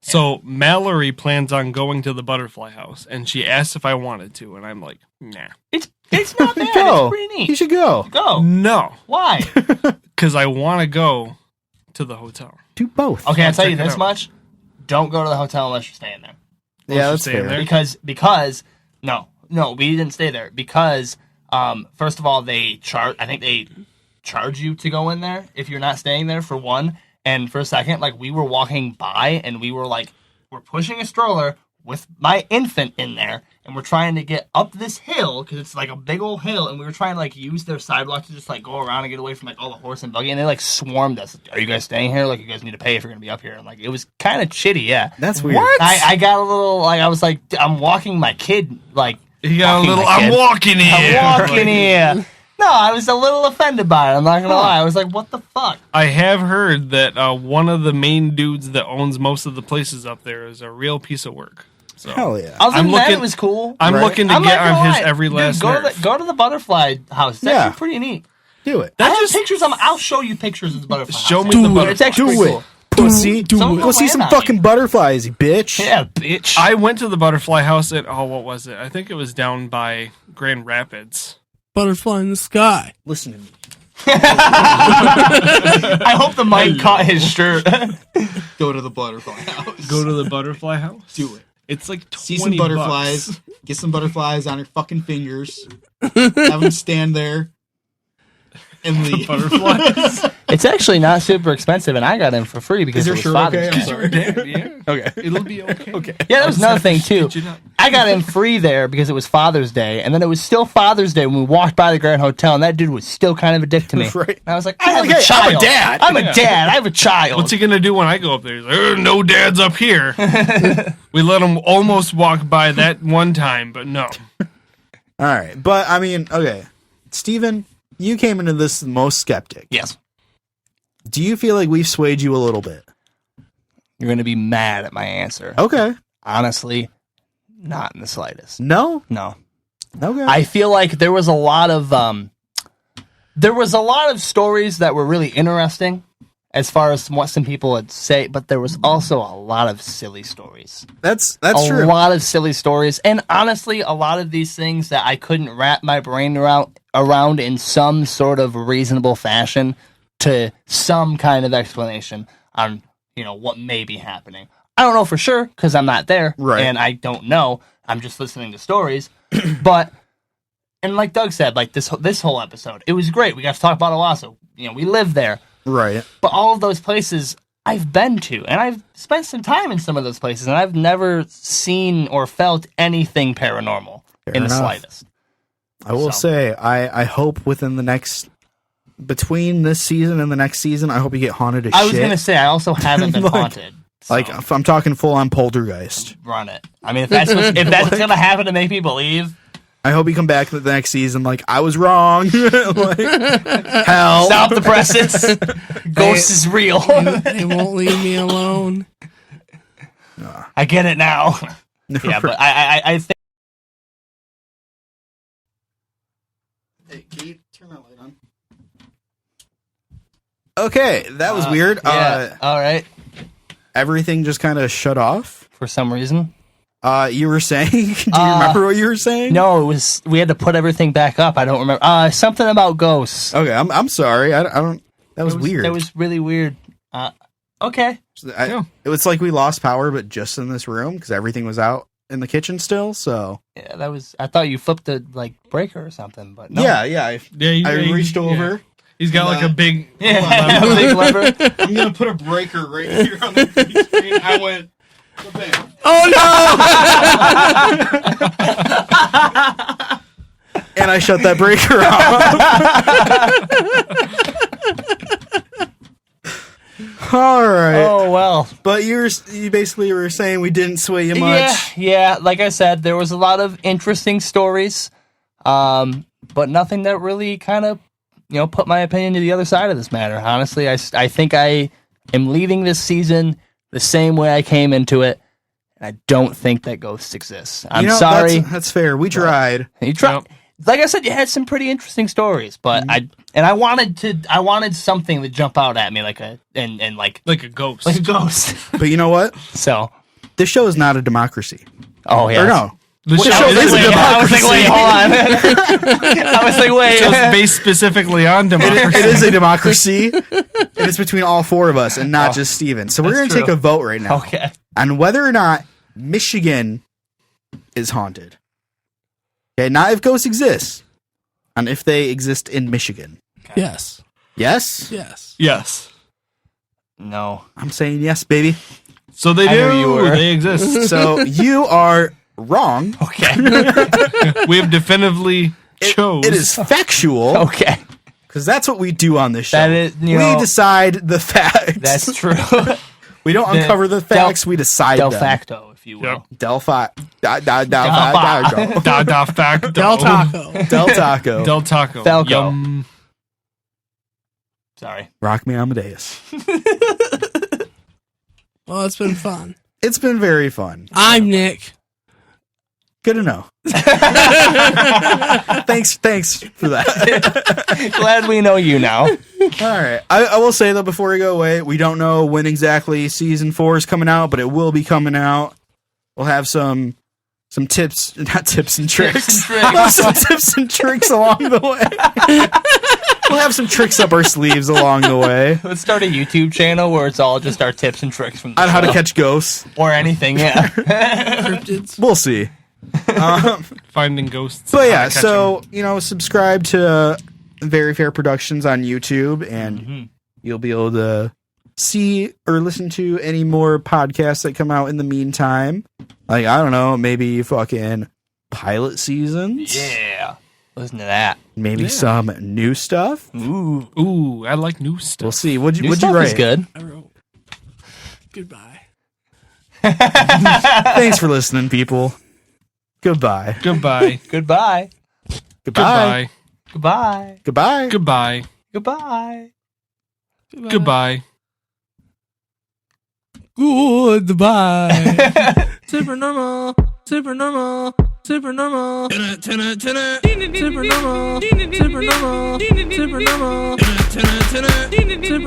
So Mallory plans on going to the butterfly house, and she asked if I wanted to, and I'm like, nah. It's not bad. Go. It's pretty neat. You should go. Go. No, Why? because I want to go to the hotel. Do both. Okay, I'll tell you check it this out. much: don't go to the hotel unless you're staying there. Yeah, that's stay in fair. there. Because no, we didn't stay there because first of all I think they charge you to go in there if you're not staying there, for one, and for a second, like, we were walking by and we were like, we're pushing a stroller with my infant in there, and we're trying to get up this hill because it's like a big old hill, and we were trying to like use their sidewalk to just like go around and get away from like all the horse and buggy, and they like swarmed us. Are you guys staying here? Like, you guys need to pay if you're gonna be up here. And like, it was kind of shitty. Yeah, That's weird. I got a little like, I was like, I'm walking my kid, like, You got a walking little. my I'm kid. walking here. I'm walking here. No, I was a little offended by it. I'm not gonna lie. I was like, what the fuck? I have heard that one of the main dudes that owns most of the places up there is a real piece of work. So Hell yeah. Other I'm than that, looking- it was cool. I'm Right. looking to I'm get not gonna on his lie. every Dude, last nerve. go to the butterfly house. That's Yeah. actually pretty neat. Do it. I have pictures. I'll show you pictures of the butterfly house. Show me actually. the butterfly. It's actually Do pretty it. cool. Pussy. Someone Go see some land on fucking me. butterflies, you bitch. Yeah, bitch. I went to the butterfly house at what was it? I think it was down by Grand Rapids. Butterfly in the sky. Listen to me. I hope the mic caught his shirt. Go to the butterfly house. Go to the butterfly house. Do it. It's like 20 See some butterflies. bucks. Get some butterflies on your fucking fingers. Have them stand there and leave. Butterflies. It's actually not super expensive, and I got in for free because Is it your was shirt Father's okay? Day. I'm sorry. Dad, yeah. Okay. It'll be okay. Okay. Yeah, that was another thing too. Did you not? I got in free there because it was Father's Day, and then it was still Father's Day when we walked by the Grand Hotel, and that dude was still kind of a dick to me. Right. And I was like, I have Hey, a child. I'm a dad. I'm a dad. I have a child. What's he gonna do when I go up there? He's like, no dads up here. We let him almost walk by that one time, but no. All right. But, I mean, okay. Steven, you came into this the most skeptic. Yes. Do you feel like we've swayed you a little bit? You're going to be mad at my answer. Okay. Honestly, not in the slightest. No? No. Okay. I feel like there was a lot of stories that were really interesting as far as what some people would say, but there was also a lot of silly stories. That's a true. lot of silly stories, and honestly, a lot of these things that I couldn't wrap my brain around in some sort of reasonable fashion to some kind of explanation on, what may be happening. I don't know for sure because I'm not there, Right. and I don't know. I'm just listening to stories, but and like Doug said, like this whole episode, it was great. We got to talk about Owosso. We live there, Right. but all of those places I've been to, and I've spent some time in some of those places, and I've never seen or felt anything paranormal in the enough. slightest. I will So. say, I hope between this season and the next season, I hope you get haunted as I was shit. gonna say I also haven't been Like- haunted. So Like, if I'm talking full on poltergeist. run it. I mean, if that's what's gonna happen to make me believe, I hope you come back to the next season like, I was wrong. Like, hell. stop the presses. Ghost is real. They won't leave me alone. I get it now. Yeah, but I think. Hey, can you turn that light on? Okay, that was weird. Yeah. All right. Everything just kind of shut off. For some reason. You were saying? Do you remember what you were saying? No, it was we had to put everything back up. I don't remember. Something about ghosts. Okay, I'm sorry. I don't. That was weird. That was really weird. Okay. It was like we lost power, but just in this room because everything was out in the kitchen still. So yeah, that was. I thought you flipped the breaker or something, but no. Yeah. I reached over. He's got like a big, a big lever. I'm gonna put a breaker right here on the TV screen. I went, bam. Oh no! And I shut that breaker off. All right. Oh well. But you basically were saying we didn't sway you much. Yeah. Like I said, there was a lot of interesting stories, but nothing that really kind of put my opinion to the other side of this matter. Honestly, I think I am leaving this season the same way I came into it. I don't think that ghosts exist. I'm sorry. That's fair. We tried. You tried. Yep. Like I said, you had some pretty interesting stories, but I wanted something to jump out at me like a ghost. Like a ghost. But you know what? So this show is not a democracy. Oh yeah. Or no. The show is a democracy. I was like, wait, hold on. I was like, wait. It's based specifically on democracy. It is a democracy, and it's between all four of us and not just Steven. So we're going to take a vote right now on whether or not Michigan is haunted. Okay, not if ghosts exist, on if they exist in Michigan. Okay. Yes. Yes? Yes. Yes. No. I'm saying yes, baby. So they do. They exist. So you are wrong. Okay. We have definitively chose. It is factual. Okay. Because that's what we do on this show. That is, we decide the facts. That's true. We don't uncover the facts, we decide Del them. facto, if you will. Yep. Del facto. Da facto. Del taco. Del taco. Del taco. Falco. Yum. Sorry. Rock me Amadeus. Well, it's been fun. It's been very fun. I'm Nick. Good to know. Thanks for that. Glad we know you now. All right. I will say, though, before we go away, we don't know when exactly season 4 is coming out, but it will be coming out. We'll have some tips, not tips and tricks. We'll have some tips and tricks along the way. We'll have some tricks up our sleeves along the way. Let's start a YouTube channel where it's all just our tips and tricks from the on show. how to catch ghosts. Or anything, yeah. Cryptids. We'll see. Finding ghosts. So yeah, subscribe to Very Fair Productions on YouTube, and you'll be able to see or listen to any more podcasts that come out in the meantime. Like, I don't know, maybe fucking pilot seasons. Yeah. Listen to that. Maybe some new stuff. Ooh, I like new stuff. We'll see. What'd you stuff write? Is good. I wrote, goodbye. Thanks for listening, people. Goodbye. Goodbye. Goodbye. Goodbye. Goodbye. Goodbye. Goodbye. Goodbye. Goodbye. Goodbye. Super normal. Super normal. Super normal. Super normal. Super normal. Super normal. Super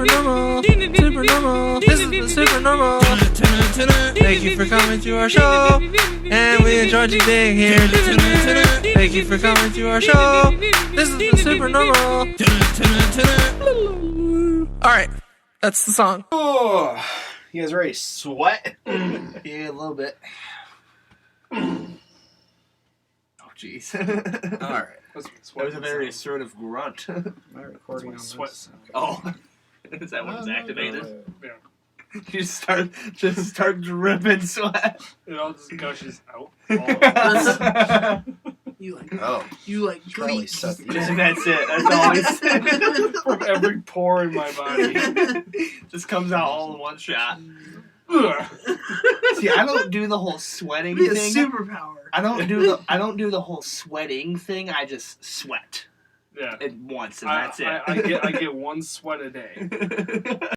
normal. Super normal. This is the super normal. Thank you for coming to our show, and we enjoyed you being here. Thank you for coming to our show. This is the super normal. All right, that's the song. Oh, you guys ready to sweat? Yeah, a little bit. Oh, jeez. All right. That was a very assertive grunt. Am I recording on Sweat. this? Okay. Oh. Is that when it's activated? Yeah. You just start dripping sweat. It all just gushes out. You like Probably Greek. suck. That's it. That's always From every pore in my body. just comes out all in one shot. Ugh. See, I don't do the whole sweating Be a thing. superpower. I don't do the whole sweating thing. I just sweat Yeah. at once, and that's it. I get one sweat a day.